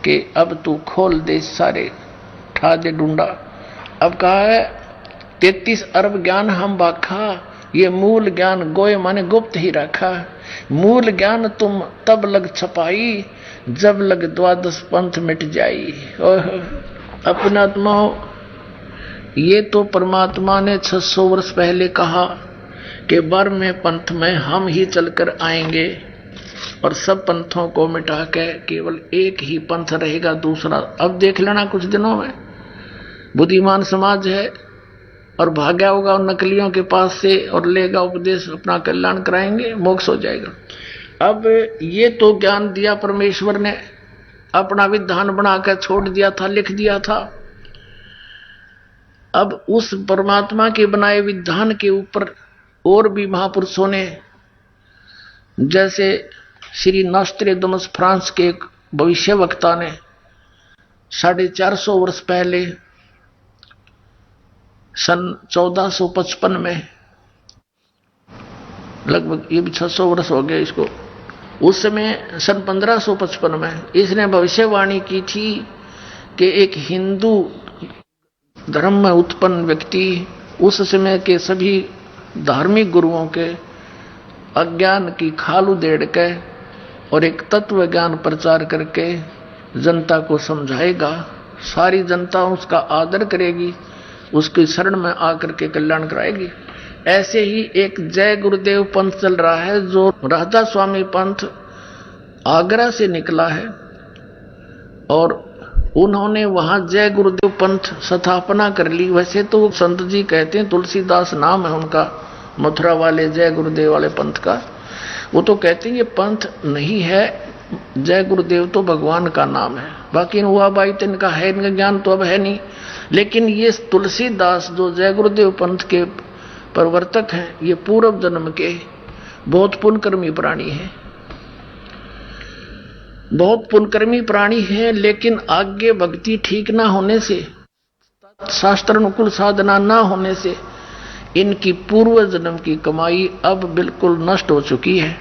कि अब तू खोल दे, सारे ठा दे ढूंढा। अब कहा है 33 अरब ज्ञान हम बाखा, ये मूल ज्ञान गोए माने गुप्त ही रखा। मूल ज्ञान तुम तब लग छपाई, जब लग 12 पंथ मिट जाई। अपना आत्मा हो, ये तो परमात्मा ने 600 वर्ष पहले कहा कि 12वें पंथ में हम ही चलकर आएंगे और सब पंथों को मिटा के केवल एक ही पंथ रहेगा, दूसरा। अब देख लेना कुछ दिनों में बुद्धिमान समाज है और भाग्या होगा उन नकलियों के पास से और लेगा उपदेश, अपना कल्याण कराएंगे, मोक्ष हो जाएगा। अब ये तो ज्ञान दिया परमेश्वर ने, अपना विधान बनाकर छोड़ दिया था, लिख दिया था। अब उस परमात्मा के बनाए विधान के ऊपर और भी महापुरुषों ने, जैसे श्री नॉस्ट्रेडमस फ्रांस के एक भविष्य वक्ता ने 450 वर्ष पहले सन 1455 में, लगभग ये भी 600 वर्ष हो गए इसको, उस समय सन 1555 में इसने भविष्यवाणी की थी कि एक हिंदू धर्म में उत्पन्न व्यक्ति उस समय के सभी धार्मिक गुरुओं के अज्ञान की खाल उधेड़ के और एक तत्व ज्ञान प्रचार करके जनता को समझाएगा। सारी जनता उसका आदर करेगी, उसकी शरण में आकर के कल्याण कराएगी। ऐसे ही एक जय गुरुदेव पंथ चल रहा है, जो राधा स्वामी पंथ आगरा से निकला है और उन्होंने वहां जय गुरुदेव पंथ स्थापना कर ली। वैसे तो संत जी कहते हैं, तुलसीदास नाम है उनका, मथुरा वाले जय गुरुदेव वाले पंथ का। वो तो कहते हैं ये पंथ नहीं है, जय गुरुदेव तो भगवान का नाम है, बाकी हुआ बाई तो इनका है, इनका ज्ञान तो अब है नहीं। लेकिन ये तुलसीदास जो जय गुरुदेव पंथ के प्रवर्तक हैं, ये पूर्व जन्म के बहुत पुण्यकर्मी प्राणी हैं, बहुत पुण्यकर्मी प्राणी हैं। लेकिन आगे भक्ति ठीक ना होने से, शास्त्र अनुकूल साधना ना होने से इनकी पूर्व जन्म की कमाई अब बिल्कुल नष्ट हो चुकी है,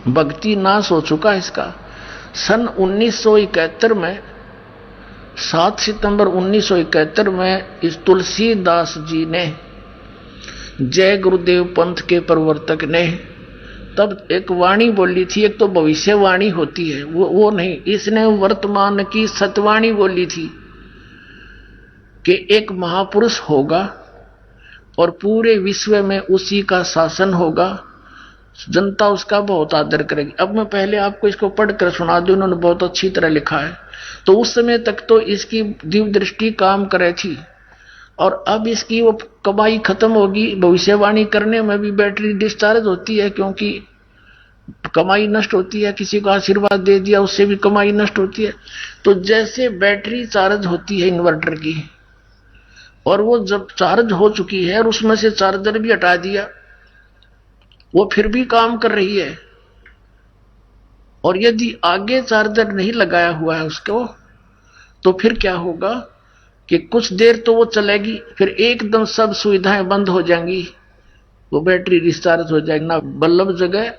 भक्ति नाश हो चुका है इसका। सन 1971 में 7 सितंबर 1971 में इस तुलसीदास जी ने, जय गुरुदेव पंथ के प्रवर्तक ने, तब एक वाणी बोली थी। एक तो भविष्यवाणी होती है, वो नहीं, इसने वर्तमान की सतवाणी बोली थी कि एक महापुरुष होगा और पूरे विश्व में उसी का शासन होगा, जनता उसका बहुत आदर करेगी। अब मैं पहले आपको इसको पढ़कर सुना दूं, उन्होंने बहुत अच्छी तरह लिखा है। तो उस समय तक तो इसकी दिव्य दृष्टि काम करे थी, और अब इसकी वो कमाई खत्म होगी। भविष्यवाणी करने में भी बैटरी डिस्चार्ज होती है, क्योंकि कमाई नष्ट होती है। किसी को आशीर्वाद दे दिया, उससे भी कमाई नष्ट होती है। तो जैसे बैटरी चार्ज होती है इन्वर्टर की, और वो जब चार्ज हो चुकी है और उसमें से चार्जर भी हटा दिया, वो फिर भी काम कर रही है। और यदि आगे चार्जर नहीं लगाया हुआ है उसको, तो फिर क्या होगा कि कुछ देर तो वो चलेगी, फिर एकदम सब सुविधाएं बंद हो जाएंगी, वो बैटरी डिस्चार्ज हो जाएगी, ना बल्ब जगे,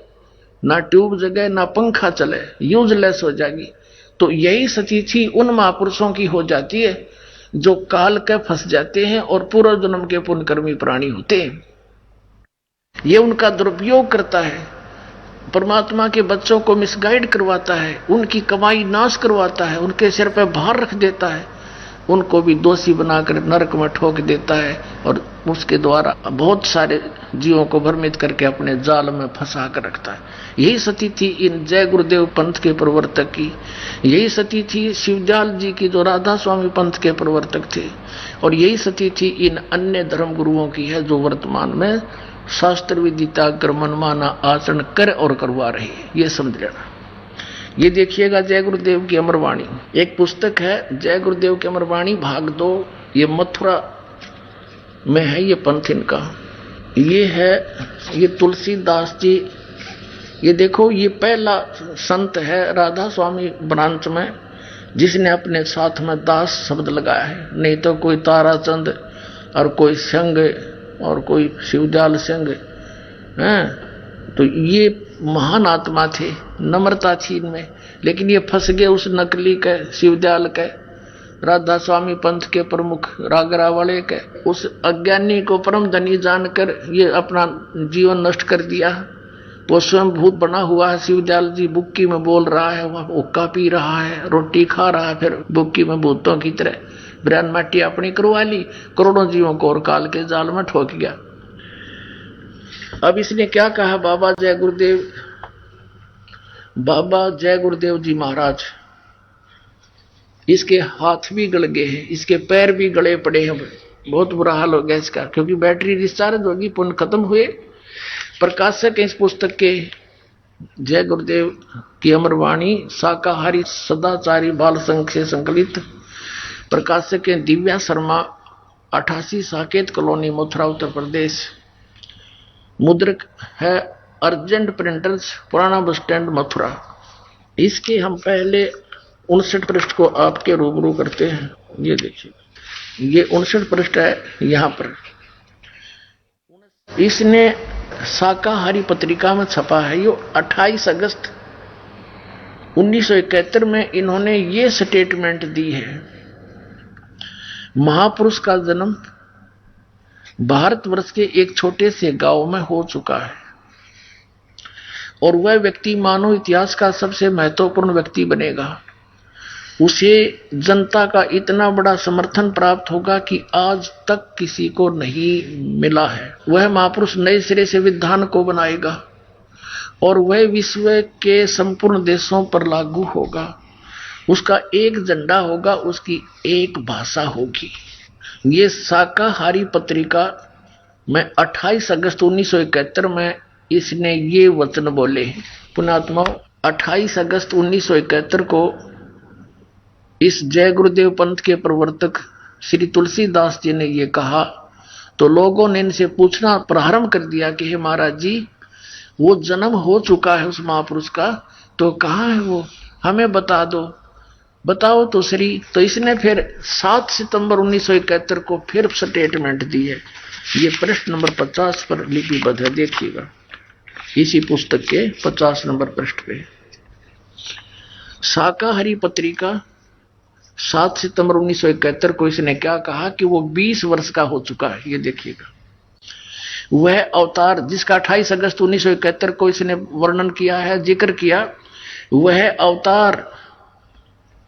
ना ट्यूब जगे, ना पंखा चले, यूजलेस हो जाएगी। तो यही स्थिति उन महापुरुषों की हो जाती है जो काल के फंस जाते हैं और पूर्व जन्म के पुण्यकर्मी प्राणी होते हैं। ये उनका दुरुपयोग करता है, परमात्मा के बच्चों को मिसगाइड करवाता है, उनकी कमाई नाश करवाता है, उनके सिर पे भार रख देता है, उनको भी दोषी बनाकर नरक में ठोक देता है, और उसके द्वारा बहुत सारे जीवों को भ्रमित करके अपने जाल में फंसा कर रखता है। यही स्थिति थी इन जय गुरुदेव पंथ के प्रवर्तक की, यही स्थिति थी शिवदयाल जी की जो राधा स्वामी पंथ के प्रवर्तक थे, और यही स्थिति थी इन अन्य धर्म गुरुओं की है जो वर्तमान में शास्त्र विदिता कर मनमाना आचरण कर और करवा रही है। ये समझ लेना। ये देखिएगा जय गुरुदेव की अमरवाणी, एक पुस्तक है जय गुरुदेव की अमरवाणी भाग 2, ये मथुरा में है, ये पंथ इनका, ये है, ये तुलसीदास जी। ये देखो, ये पहला संत है राधा स्वामी ब्रांच में जिसने अपने साथ में दास शब्द लगाया है, नहीं तो कोई ताराचंद और कोई संग और कोई शिवदयाल संग हैं। तो ये महान आत्मा थे, नम्रता थी इनमें, लेकिन ये फंस गए उस नकली के शिवदयाल के, राधा स्वामी पंथ के प्रमुख रागरा वाले के, उस अज्ञानी को परम धनी जानकर ये अपना जीवन नष्ट कर दिया। वो स्वयं भूत बना हुआ है, शिवदयाल जी बुक्की में बोल रहा है, वह हुक्का पी रहा है, रोटी खा रहा है, फिर बुक्की में भूतों की तरह ब्रह्म माटी अपनी करवा ली, करोड़ों जीवों को और काल के जाल में ठोक गया। अब इसने क्या कहा, बाबा जय गुरुदेव, बाबा जय गुरुदेव जी महाराज, इसके हाथ भी गल गए हैं, इसके पैर भी गले पड़े हैं, बहुत बुरा हाल हो गया इसका, क्योंकि बैटरी डिस्चार्ज होगी, पुण्य खत्म हुए। प्रकाशक इस पुस्तक के जय गुरुदेव की अमरवाणी शाकाहारी सदाचारी बाल संघ से संकलित, प्रकाशक हैं दिव्या शर्मा, 88 साकेत कॉलोनी, मथुरा, उत्तर प्रदेश। मुद्रक है अर्जेंट प्रिंटर्स, पुराना बस स्टैंड, मथुरा। इसके हम पहले 59 पृष्ठ को आपके रूबरू करते हैं। ये देखिए, ये 59 पृष्ठ है। यहाँ पर इसने शाकाहारी पत्रिका में छपा है, ये 28 अगस्त 1971 में इन्होंने ये स्टेटमेंट दी है, महापुरुष का जन्म भारतवर्ष के एक छोटे से गांव में हो चुका है, और वह व्यक्ति मानव इतिहास का सबसे महत्वपूर्ण व्यक्ति बनेगा। उसे जनता का इतना बड़ा समर्थन प्राप्त होगा कि आज तक किसी को नहीं मिला है। वह महापुरुष नए सिरे से विधान को बनाएगा, और वह विश्व के संपूर्ण देशों पर लागू होगा। उसका एक झंडा होगा, उसकी एक भाषा होगी। ये शाकाहारी पत्रिका में 28 अगस्त 1971 में इसने ये वचन बोले। पुण्यात्माओं, 28 अगस्त 1971 को इस जय गुरुदेव पंथ के प्रवर्तक श्री तुलसीदास जी ने ये कहा, तो लोगों ने इनसे पूछना प्रारंभ कर दिया कि हे महाराज जी, वो जन्म हो चुका है उस महापुरुष का, तो कहाँ है वो, हमें बता दो, बताओ तो श्री। तो इसने फिर 7 सितंबर 1971 को फिर स्टेटमेंट दी है। ये पृष्ठ नंबर 50 पर लिपिबद्ध है, देखिएगा इसी पुस्तक के 50 नंबर पृष्ठ पे। शाकाहारी पत्रिका 7 सितंबर 1971 को इसने क्या कहा कि वो 20 वर्ष का हो चुका है। ये देखिएगा, वह अवतार जिसका 28 अगस्त 1971 को इसने वर्णन किया है, जिक्र किया, वह अवतार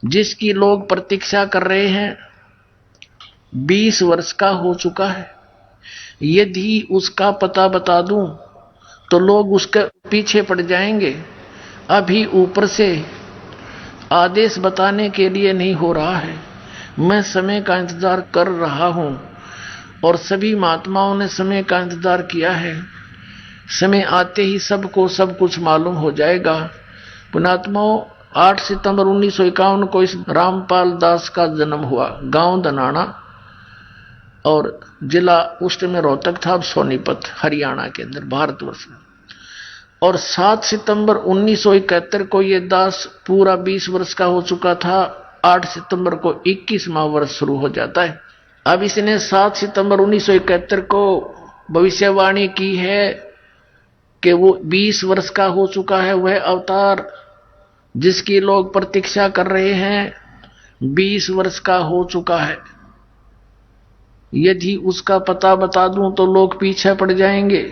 जिसकी लोग प्रतीक्षा कर रहे हैं 20 वर्ष का हो चुका है। यदि उसका पता बता दूं तो लोग उसके पीछे पड़ जाएंगे। अभी ऊपर से आदेश बताने के लिए नहीं हो रहा है, मैं समय का इंतजार कर रहा हूं और सभी महात्माओं ने समय का इंतजार किया है। समय आते ही सबको सब कुछ मालूम हो जाएगा। पुणात्माओं, 8 सितंबर 1951 को इस रामपाल दास का जन्म हुआ, गांव दनाना और जिला उस में रोहतक था, अब सोनीपत हरियाणा के अंदर भारतवर्ष में। और 7 सितंबर 1971 को ये दास पूरा 20 वर्ष का हो चुका था। 8 सितंबर को 21वां वर्ष शुरू हो जाता है। अब इसने 7 सितंबर 1971 को भविष्यवाणी की है कि वो 20 वर्ष का हो चुका है, वह अवतार जिसकी लोग प्रतीक्षा कर रहे हैं 20 वर्ष का हो चुका है। यदि उसका पता बता दूं तो लोग पीछे पड़ जाएंगे।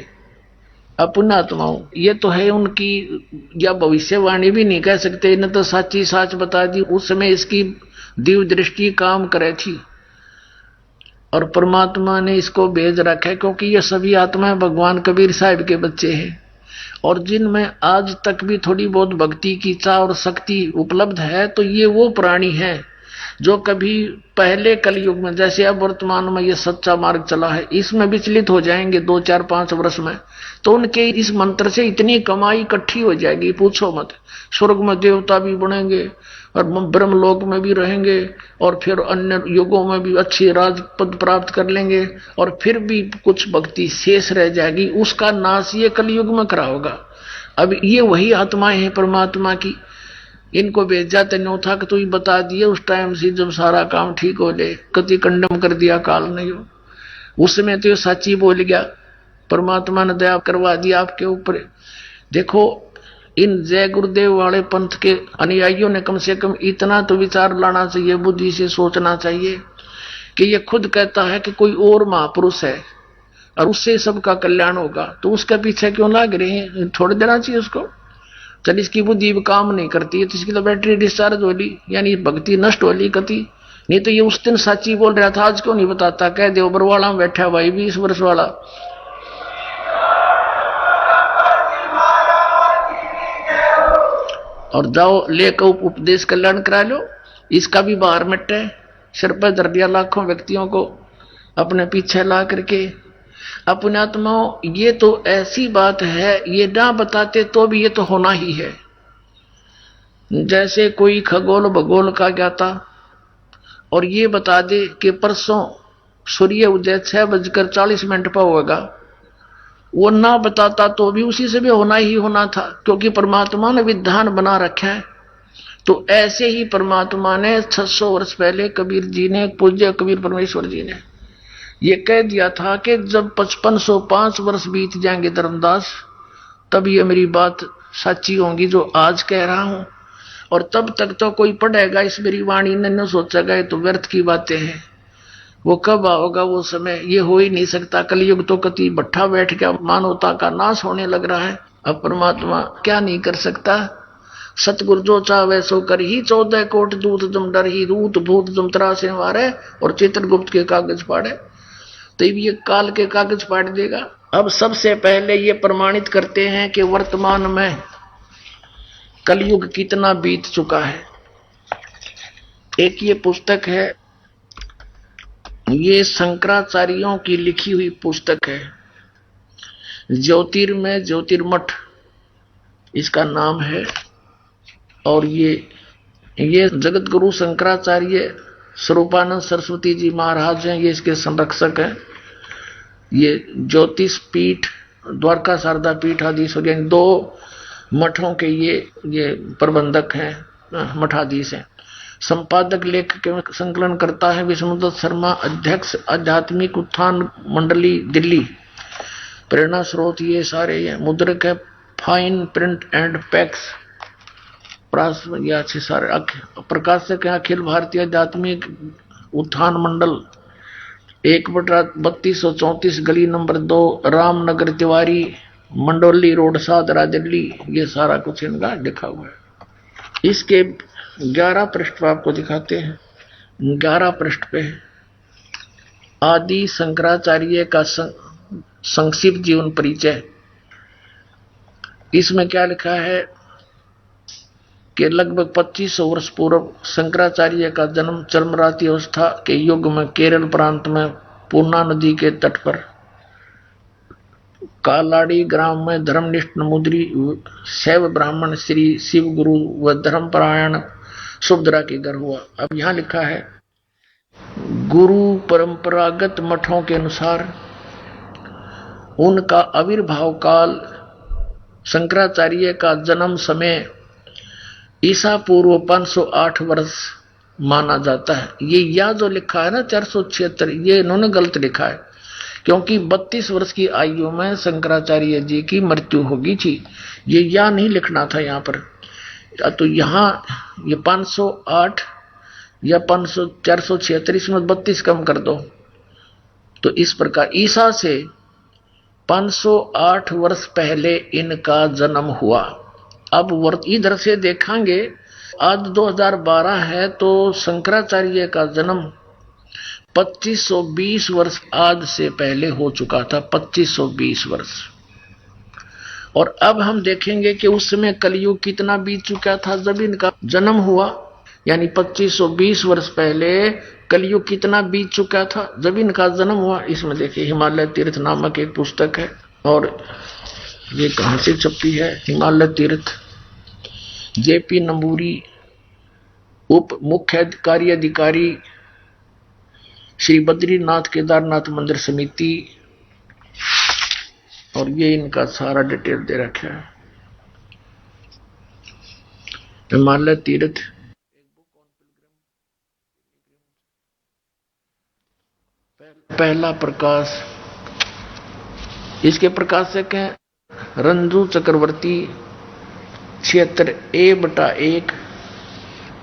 पुण्यात्माओं, ये तो है उनकी, या भविष्यवाणी भी नहीं कह सकते, इन्हें तो साची साच बता दी। उस समय इसकी दिव्य दृष्टि काम करे थी और परमात्मा ने इसको भेज रखा है, क्योंकि ये सभी आत्माएं भगवान कबीर साहिब के बच्चे हैं और जिनमें आज तक भी थोड़ी बहुत भक्ति की चाह और शक्ति उपलब्ध है। तो ये वो प्राणी हैं जो कभी पहले कलयुग में, जैसे अब वर्तमान में ये सच्चा मार्ग चला है, इसमें विचलित हो जाएंगे 2, 4, 5 वर्ष में। तो उनके इस मंत्र से इतनी कमाई इकट्ठी हो जाएगी, पूछो मत। स्वर्ग में देवता भी बनेंगे और ब्रह्मलोक में भी रहेंगे और फिर अन्य युगों में भी अच्छी राजपद प्राप्त कर लेंगे और फिर भी कुछ भक्ति शेष रह जाएगी, उसका नाश ये कलयुग में करा होगा। अब ये वही आत्माएं हैं परमात्मा की, इनको भेजा तेनो था कि तू ही बता दिए उस टाइम से जब सारा काम ठीक हो जाए, कति कंडम कर दिया काल नहीं हो। उस समय तो ये सच्ची बोल गया, परमात्मा ने दया करवा दिया आपके ऊपर। देखो, इन जय गुरुदेव वाले पंथ के अनुयायियों ने कम से कम इतना तो विचार लाना चाहिए, बुद्धि से सोचना चाहिए कि ये खुद कहता है कि कोई और महापुरुष है और उससे सबका कल्याण होगा, तो उसके पीछे क्यों लाग रहे हैं? छोड़ देना चाहिए उसको। चल, इसकी बुद्धि काम नहीं करती है तो इसकी तो बैटरी डिस्चार्ज हो ली, यानी भक्ति नष्ट हो ली कति। नहीं तो ये उस दिन साची बोल रहा था, आज क्यों नहीं बताता? कह दे बरवाड़ा में बैठा भाई 20 वर्ष वाला, और जाओ लेकर उपदेश कल्याण करा लो, इसका भी बाहर मिटे। सिर पर धर दिया लाखों व्यक्तियों को अपने पीछे ला करके। अपने आत्माओं, ये तो ऐसी बात है, ये ना बताते तो भी ये तो होना ही है। जैसे कोई खगोल भगोल का ज्ञाता और ये बता दे कि परसों सूर्य उदय 6:40 पर होगा, वो ना बताता तो भी उसी से भी होना ही होना था, क्योंकि परमात्मा ने विधान बना रखा है। तो ऐसे ही परमात्मा ने 600 वर्ष पहले कबीर जी ने, पूज्य कबीर परमेश्वर जी ने ये कह दिया था कि जब 5505 वर्ष बीत जाएंगे धर्मदास, तब ये मेरी बात सच्ची होगी जो आज कह रहा हूं, और तब तक तो कोई पढ़ेगा इस मेरी वाणी ने, न सोचेगा ये तो व्यर्थ की बातें हैं। वो कब आओगा वो समय, ये हो ही नहीं सकता। कलयुग तो कति भट्ठा बैठ गया, मानवता का नाश होने लग रहा है। अब परमात्मा क्या नहीं कर सकता? सतगुरु जो चाहे सो कर ही, 14 कोट दूत जम डर ही, रूत भूत जम तरा से मारे और चित्रगुप्त के कागज पाड़े। तो ये काल के कागज पाड़ देगा। अब सबसे पहले ये प्रमाणित करते हैं कि वर्तमान में कलयुग कितना बीत चुका है। एक ये पुस्तक है, ये शंकराचार्यों की लिखी हुई पुस्तक है, ज्योतिर्मय ज्योतिर्मठ इसका नाम है। और ये जगत गुरु शंकराचार्य स्वरूपानंद सरस्वती जी महाराज हैं, ये इसके संरक्षक हैं। ये ज्योतिष पीठ, द्वारका शारदा पीठ आदि दो मठों के ये प्रबंधक हैं, मठाधीश हैं। संपादक लेखक एवं संकलन करता है विष्णुदत्त शर्मा। अध्यक्ष आध्यात्मिक उत्थान मंडली दिल्ली। प्रेरणा स्रोत ये सारे हैं। मुद्रक है फाइन प्रिंट एंड पैक्स, ये अच्छे सारे। प्रकाशक है अखिल भारतीय आध्यात्मिक उत्थान मंडल, 1/3234 गली नंबर 2, रामनगर तिवारी, मंडोली रोड, सादरा दिल्ली। ये सारा कुछ इनका लिखा हुआ है। इसके 11 पृष्ठ आपको दिखाते हैं। 11 पृष्ठ पे आदि शंकराचार्य का संक्षिप्त जीवन परिचय। इसमें क्या लिखा है कि लगभग 2500 वर्ष पूर्व शंकराचार्य का जन्म चरमराती अवस्था के युग में केरल प्रांत में पूर्णा नदी के तट पर कालाड़ी ग्राम में धर्मनिष्ठ नमुद्री शैव ब्राह्मण श्री शिव गुरु व धर्मपरायण सुभद्रा के घर हुआ। अब यहां लिखा है गुरु परंपरागत मठों के अनुसार उनका आविर्भाव काल शंकराचार्य का जन्म समय ईसा पूर्व 508 वर्ष माना जाता है। ये या जो लिखा है ना 476, ये इन्होंने गलत लिखा है, क्योंकि 32 वर्ष की आयु में शंकराचार्य जी की मृत्यु होगी थी। ये या नहीं लिखना था यहाँ पर। तो यहाँ ये 508 या 476, इसमें 32 कम कर दो। तो इस प्रकार ईसा से 508 वर्ष पहले इनका जन्म हुआ। अब इधर से देखेंगे, आज 2012 है तो शंकराचार्य का जन्म 2520 वर्ष आज से पहले हो चुका था। 2520 वर्ष। और अब हम देखेंगे कि उस समय कलयुग कितना बीत चुका था जब इनका जन्म हुआ, यानी 2520 वर्ष पहले कलयुग कितना बीत चुका था जब इनका जन्म हुआ। इसमें देखिए हिमालय तीर्थ नामक एक पुस्तक है, और ये कहां से छपी है? हिमालय तीर्थ, जेपी नंबूरी, उप मुख्य कार्यधिकारी श्री बद्रीनाथ केदारनाथ मंदिर समिति। और ये इनका सारा डिटेल दे रखा है। हिमालय तीर्थ पहला प्रकाश। इसके प्रकाशक हैं रंजू चक्रवर्ती, क्षेत्र A/1,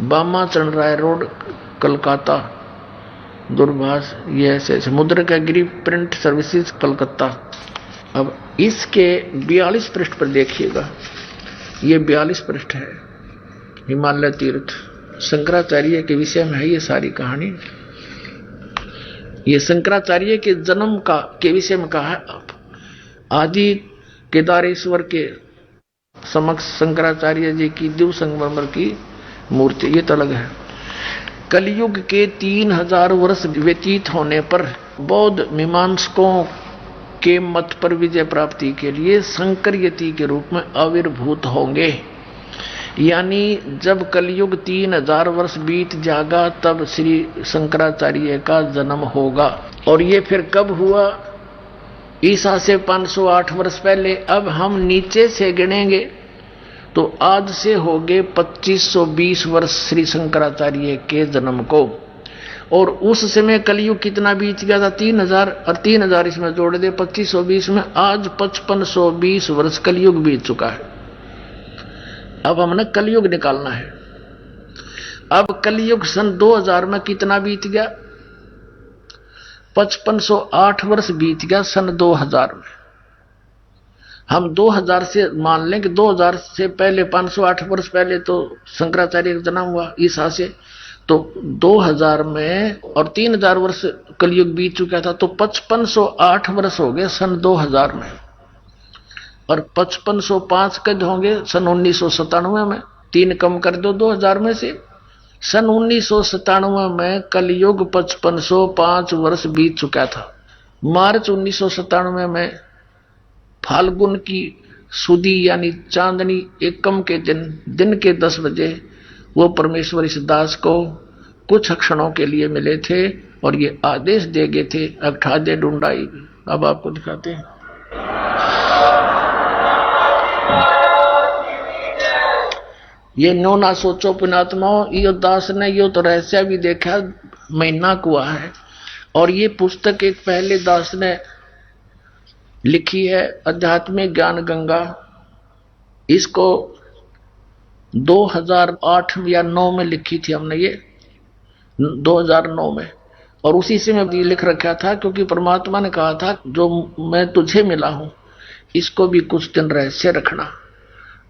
बामा चरण राय रोड, कलकत्ता, दूरभाष। ये ऐसे मुद्रक है गिरी प्रिंट सर्विसेज, कलकत्ता। अब इसके 42 पृष्ठ पर देखिएगा, ये 42 पृष्ठ है। हिमालय तीर्थ शंकराचार्य के विषय में है ये सारी कहानी। ये शंकराचार्य के जन्म के विषय में कहा है। आदि केदारेश्वर के समक्ष शंकराचार्य जी की दिव्य संगमरमर की मूर्ति, ये तो अलग है। कलयुग के 3000 वर्ष व्यतीत होने पर बौद्ध मीमांसकों के मत पर विजय प्राप्ति के लिए शंकर यति के रूप में आविर्भूत होंगे। यानी जब कलयुग 3000 वर्ष बीत जाएगा तब श्री शंकराचार्य का जन्म होगा। और ये फिर कब हुआ? ईसा से 508 वर्ष पहले। अब हम नीचे से गिनेंगे तो आज से हो गए 2520 वर्ष श्री शंकराचार्य के जन्म को। और उस समय कलयुग कितना बीत गया था? 3000, और 3000 इसमें जोड़ दे 2520 में, आज 5520 वर्ष कलयुग बीत चुका है। अब हमने कलयुग निकालना है। अब कलयुग सन 2000 में कितना बीत गया? 5508 वर्ष बीत गया सन 2000 में। हम 2000 से मान लें कि 2000 से पहले 508 वर्ष पहले तो शंकराचार्य का जन्म हुआ ईसा से, तो 2000 में और 3000 वर्ष कलयुग बीत चुका था, तो 5508 वर्ष हो गए सन 2000 में। और 5505 कद होंगे सन 1997 में। 3 कम कर दो 2000 में से। सन 1997 में कलयुग 5505 वर्ष बीत चुका था। मार्च 1997 में फाल्गुन की सुदी यानी चांदनी एकम के दिन के 10 बजे वो परमेश्वर इस दास को कुछ क्षणों के लिए मिले थे और ये आदेश दे गए थे, अब ठा दे ढूंढाई। अब आपको दिखाते हैं। ये नो ना सोचो पुणात्माओं, यो दास ने यो तो रहस्य भी देखा, महीना हुआ है। और ये पुस्तक एक पहले दास ने लिखी है, आध्यात्मिक ज्ञान गंगा। इसको 2008 या 9 में लिखी थी हमने, ये 2009 में। और उसी से मैं लिख रखा था, क्योंकि परमात्मा ने कहा था जो मैं तुझे मिला हूं इसको भी कुछ दिन रहस्य रखना।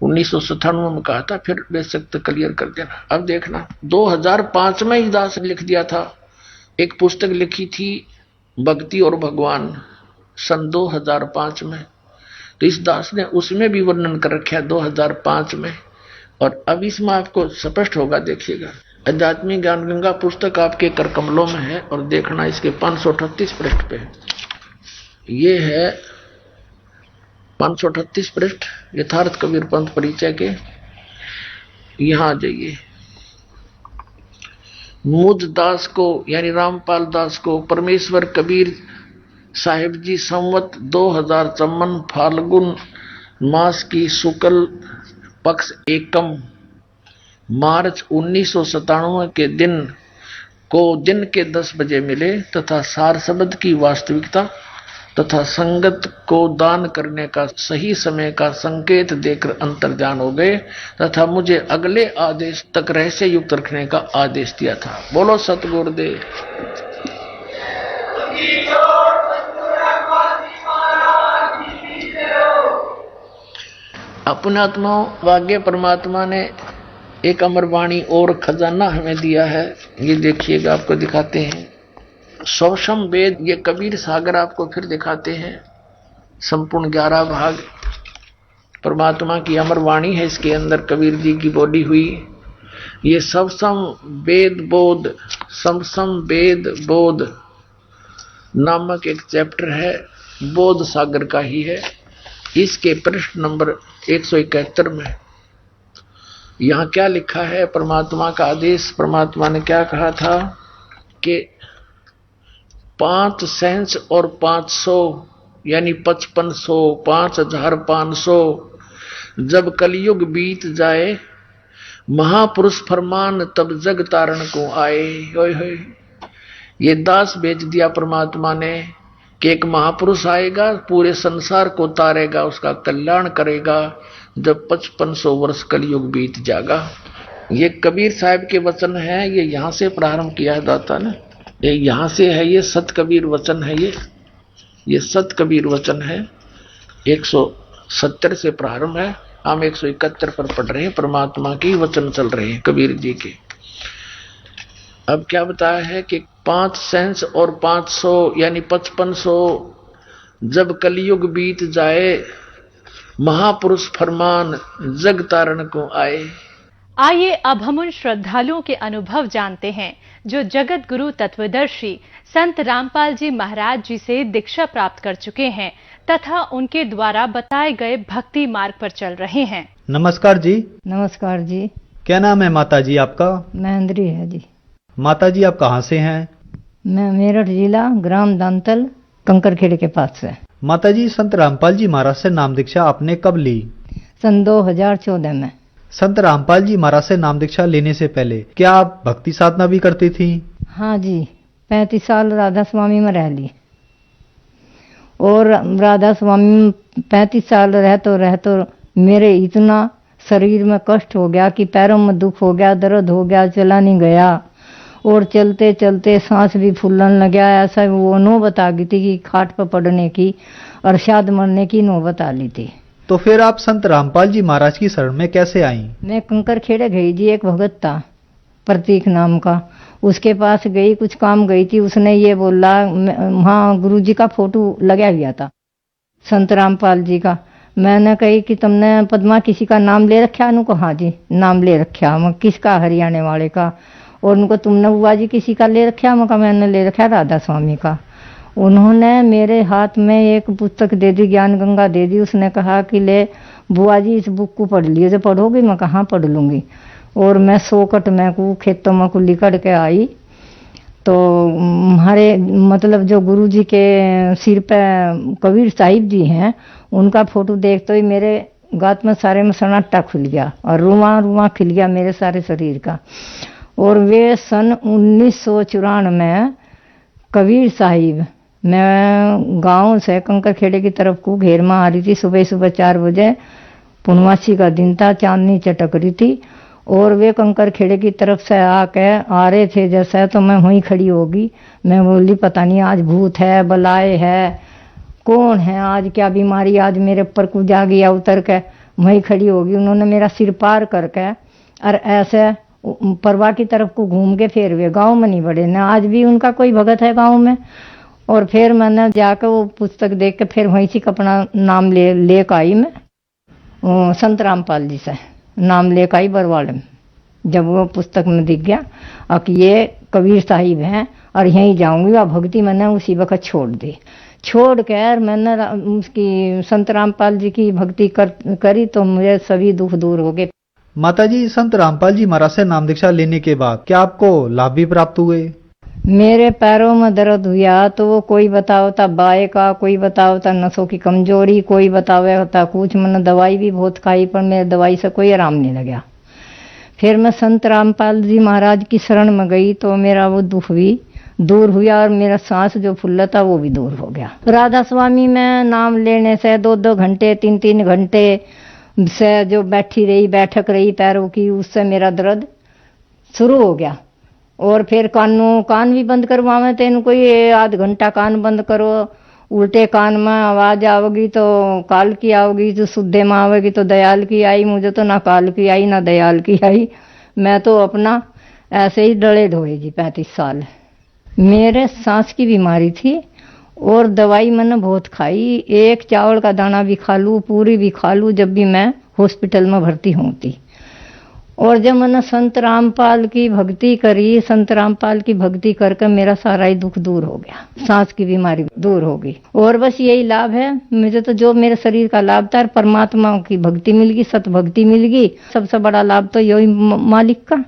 1997 में कहा था, फिर बेशक तो क्लियर कर देना। अब देखना 2005 में ही दास ने लिख दिया था, एक पुस्तक लिखी थी भक्ति और भगवान, सन 2005 में। तो इस दास ने उसमें भी वर्णन कर रखा है 2005 में। और अब इसमें आपको स्पष्ट होगा, देखिएगा। आध्यात्मिक ज्ञान गंगा पुस्तक आपके कर कमलों में है और देखना इसके 538 पृष्ठ पे। ये है 538 पृष्ठ यथार्थ कबीर पंथ परिचय के। यहां आ जाइए। मुझ दास को यानी रामपाल दास को परमेश्वर कबीर साहिब जी संवत 2054 फाल्गुन मास की शुक्ल पक्ष एकम मार्च 1997 के दिन को दिन के 10 बजे मिले तथा सार शब्द की वास्तविकता तथा संगत को दान करने का सही समय का संकेत देकर अंतर्जान हो गए तथा मुझे अगले आदेश तक रहस्य युक्त रखने का आदेश दिया था। बोलो सतगुरुदेव। अपने आत्मा भाग्य परमात्मा ने एक अमरवाणी और खजाना हमें दिया है। ये देखिएगा, आपको दिखाते हैं। सौषम वेद, ये कबीर सागर आपको फिर दिखाते हैं। संपूर्ण 11 भाग परमात्मा की अमरवाणी है, इसके अंदर कबीर जी की बोली हुई। ये समसम वेद बोध, समसम वेद बोध नामक एक चैप्टर है, बोध सागर का ही है। इसके पृष्ठ नंबर 171 में यहां क्या लिखा है, परमात्मा का आदेश। परमात्मा ने क्या कहा था कि 5 सेंस और 500 यानी 5500 5500 जब कलयुग बीत जाए महापुरुष फरमान तब जग तारण को आए। होय होय, ये दास भेज दिया परमात्मा ने कि एक महापुरुष आएगा, पूरे संसार को तारेगा, उसका कल्याण करेगा जब 5500 वर्ष कलयुग बीत जाएगा। ये कबीर साहब के वचन है, ये यहां से प्रारंभ किया है दाता ने, ये यहां से है, ये सत कबीर वचन है, ये सत कबीर वचन है। 170 से प्रारंभ है, हम 171 पर पढ़ रहे हैं। परमात्मा के वचन चल रहे हैं कबीर जी के। अब क्या बताया है कि 5 सेंस और 500 यानी 5500 जब कलयुग बीत जाए महापुरुष फरमान जग तारण को आए। आइए अब हम उन श्रद्धालुओं के अनुभव जानते हैं जो जगत गुरु तत्वदर्शी संत रामपाल जी महाराज जी से दीक्षा प्राप्त कर चुके हैं तथा उनके द्वारा बताए गए भक्ति मार्ग पर चल रहे हैं। नमस्कार जी। नमस्कार जी। क्या नाम है माता जी आपका? महेंद्री है जी। माता जी आप कहाँ से हैं? मैं मेरठ जिला ग्राम दांतल कंकरखेड़े के पास से। माता जी संत रामपाल जी महाराज से नाम दीक्षा आपने कब ली? सन 2014 में। संत रामपाल जी महाराज से नाम दीक्षा लेने से पहले क्या आप भक्ति साधना भी करती थी? हाँ जी, 35 साल राधा स्वामी में रह ली और राधा स्वामी में 35 साल रहते मेरे इतना शरीर में कष्ट हो गया कि पैरों में दुख हो गया, दर्द हो गया, चला नहीं गया और चलते चलते सांस भी फूलने लग गया। ऐसा वो नौबत आ गई थी कि खाट पर पड़ने की और शायद मरने की नौबत आ ली थी। तो फिर आप संत रामपाल जी महाराज की शरण में कैसे आई? मैं कंकरखेड़े गई जी, एक भगत था प्रतीक नाम का, उसके पास गई, कुछ काम गई थी। उसने ये बोला, वहाँ गुरु जी का फोटो लगा हुआ था संत रामपाल जी का। मैंने कही कि तुमने पद्मा किसी का नाम ले रखा? उनको हाँ जी नाम ले रखा। मैं किसका? हरियाणा वाले का। और उनको तुमने बुआ जी किसी का ले रखा? मैं मैंने ले रखा राधा स्वामी का। उन्होंने मेरे हाथ में एक पुस्तक दे दी, ज्ञान गंगा दे दी। उसने कहा कि ले बुआ जी इस बुक को पढ़ लियो। जो पढ़ोगी? मैं कहाँ पढ़ लूँगी। और मैं सोकट में को खेतों में को लिकड़ के आई तो हमारे मतलब जो गुरु जी के सिर पे कबीर साहिब जी हैं उनका फोटो देखते ही मेरे गात में सारे में सन्नाटा खुल गया और रुआ रुआ खिल गया मेरे सारे शरीर का। और वे सन 1994 में कबीर साहिब, मैं गांव से कंकर खेड़े की तरफ को घेर में आ रही थी। सुबह सुबह 4 बजे पूर्णमासी का दिन था, चांदनी चटक रही थी और वे कंकर खेड़े की तरफ से आके आ रहे थे जैसे, तो मैं वहीं खड़ी होगी। मैं बोली पता नहीं आज भूत है, बलाए है, कौन है, आज क्या बीमारी आज मेरे ऊपर को जा गया उतर के। वहीं खड़ी होगी। उन्होंने मेरा सिर पार करके और ऐसे परवा की तरफ को घूम के फिर वे गाँव में नहीं बढ़े न। आज भी उनका कोई भगत है गाँव में। और फिर मैंने जाकर वो पुस्तक देख के फिर वहीं से अपना नाम ले आई। मैं संत रामपाल जी से नाम लेकर आई बरवाड़े में। जब वो पुस्तक में दिख गया अब ये कबीर साहिब हैं और यहीं जाऊंगी, वह भक्ति मैंने उसी वक्त छोड़ दी। छोड़ कर मैंने उसकी संत रामपाल जी की भक्ति करी तो मुझे सभी दुख दूर हो गए। माताजी, संत रामपाल जी महाराज से नाम दीक्षा लेने के बाद क्या आपको लाभ भी प्राप्त हुए? मेरे पैरों में दर्द हुआ तो वो कोई बताओ था बाय का, कोई बताओ था नसों की कमजोरी, कोई बतावे था कुछ। मैंने दवाई भी बहुत खाई पर मेरे दवाई से कोई आराम नहीं लगा। फिर मैं संत रामपाल जी महाराज की शरण में गई तो मेरा वो दुख भी दूर हुआ और मेरा सांस जो फुल्ला था वो भी दूर हो गया। राधा स्वामी में नाम लेने से 2-2 घंटे 3-3 घंटे से जो बैठक रही पैरों की, उससे मेरा दर्द शुरू हो गया। और फिर कान भी बंद करवावे तो इनको ये आध घंटा कान बंद करो, उल्टे कान में आवाज आओगी तो काल की आओगी, जो शुद्धे में आवेगी तो दयाल की आई। मुझे तो ना काल की आई ना दयाल की आई। मैं तो अपना ऐसे ही डले ढोए जी 35 साल। मेरे सांस की बीमारी थी और दवाई मैंने बहुत खाई। एक चावल का दाना भी खा लूँ, पूरी भी खा लूँ जब भी मैं हॉस्पिटल में भर्ती होती। और जब मैंने संत रामपाल की भक्ति करी, संत रामपाल की भक्ति करके मेरा सारा ही दुख दूर हो गया, सांस की बीमारी दूर हो गई। और बस यही लाभ है मुझे तो, जो मेरे शरीर का लाभ था, परमात्मा की भक्ति मिल गई, सत भक्ति मिल गई। सबसे बड़ा लाभ तो यही मालिक का।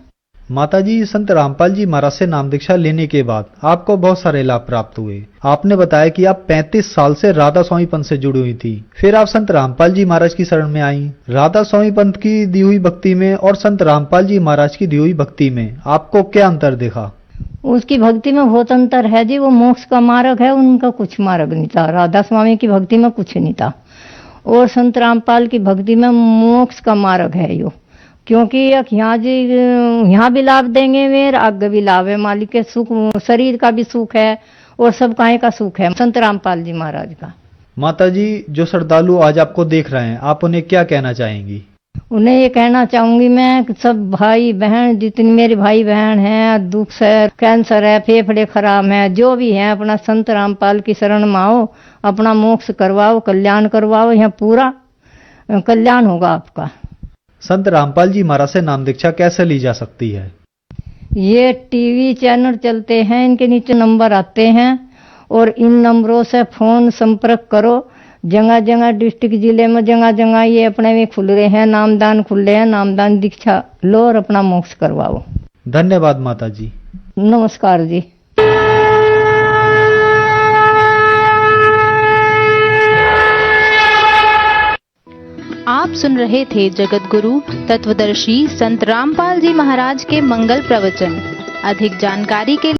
माताजी, संत रामपाल जी महाराज से नाम दीक्षा लेने के बाद आपको बहुत सारे लाभ प्राप्त हुए। आपने बताया कि आप 35 साल से राधा स्वामी पंथ से जुड़ी हुई थी, फिर आप संत रामपाल जी महाराज की शरण में आई। राधा स्वामी पंथ की दी हुई भक्ति में और संत रामपाल जी महाराज की दी हुई भक्ति में आपको क्या अंतर देखा? उसकी भक्ति में बहुत अंतर है जी। वो मोक्ष का मार्ग है, उनका कुछ मार्ग नहीं था। राधा स्वामी की भक्ति में कुछ नहीं था और संत रामपाल की भक्ति में मोक्ष का मार्ग है यो। क्योंकि यहाँ भी लाभ देंगे मेरे, आगे भी लाभ है। मालिक के सुख, शरीर का भी सुख है और सब काहे का सुख है संत रामपाल जी महाराज का। माताजी, जो श्रद्धालु आज आपको देख रहे हैं, आप उन्हें क्या कहना चाहेंगी? उन्हें ये कहना चाहूंगी मैं कि सब भाई बहन, जितनी मेरे भाई बहन हैं, दुख है, कैंसर है, फेफड़े खराब हैं, जो भी हैं, अपना संत रामपाल की शरण में आओ, अपना मोक्ष करवाओ, कल्याण करवाओ। यहाँ पूरा कल्याण होगा आपका। संत रामपाल जी महाराज से नाम दीक्षा कैसे ली जा सकती है? ये टीवी चैनल चलते हैं, इनके नीचे नंबर आते हैं और इन नंबरों से फोन संपर्क करो। जगह जगह डिस्ट्रिक्ट जिले में जगह जगह ये अपने में खुल रहे हैं, नामदान खुल रहे हैं। नामदान दीक्षा लो और अपना मोक्ष करवाओ। धन्यवाद माताजी। नमस्कार जी। आप सुन रहे थे जगत गुरु तत्वदर्शी संत रामपाल जी महाराज के मंगल प्रवचन। अधिक जानकारी के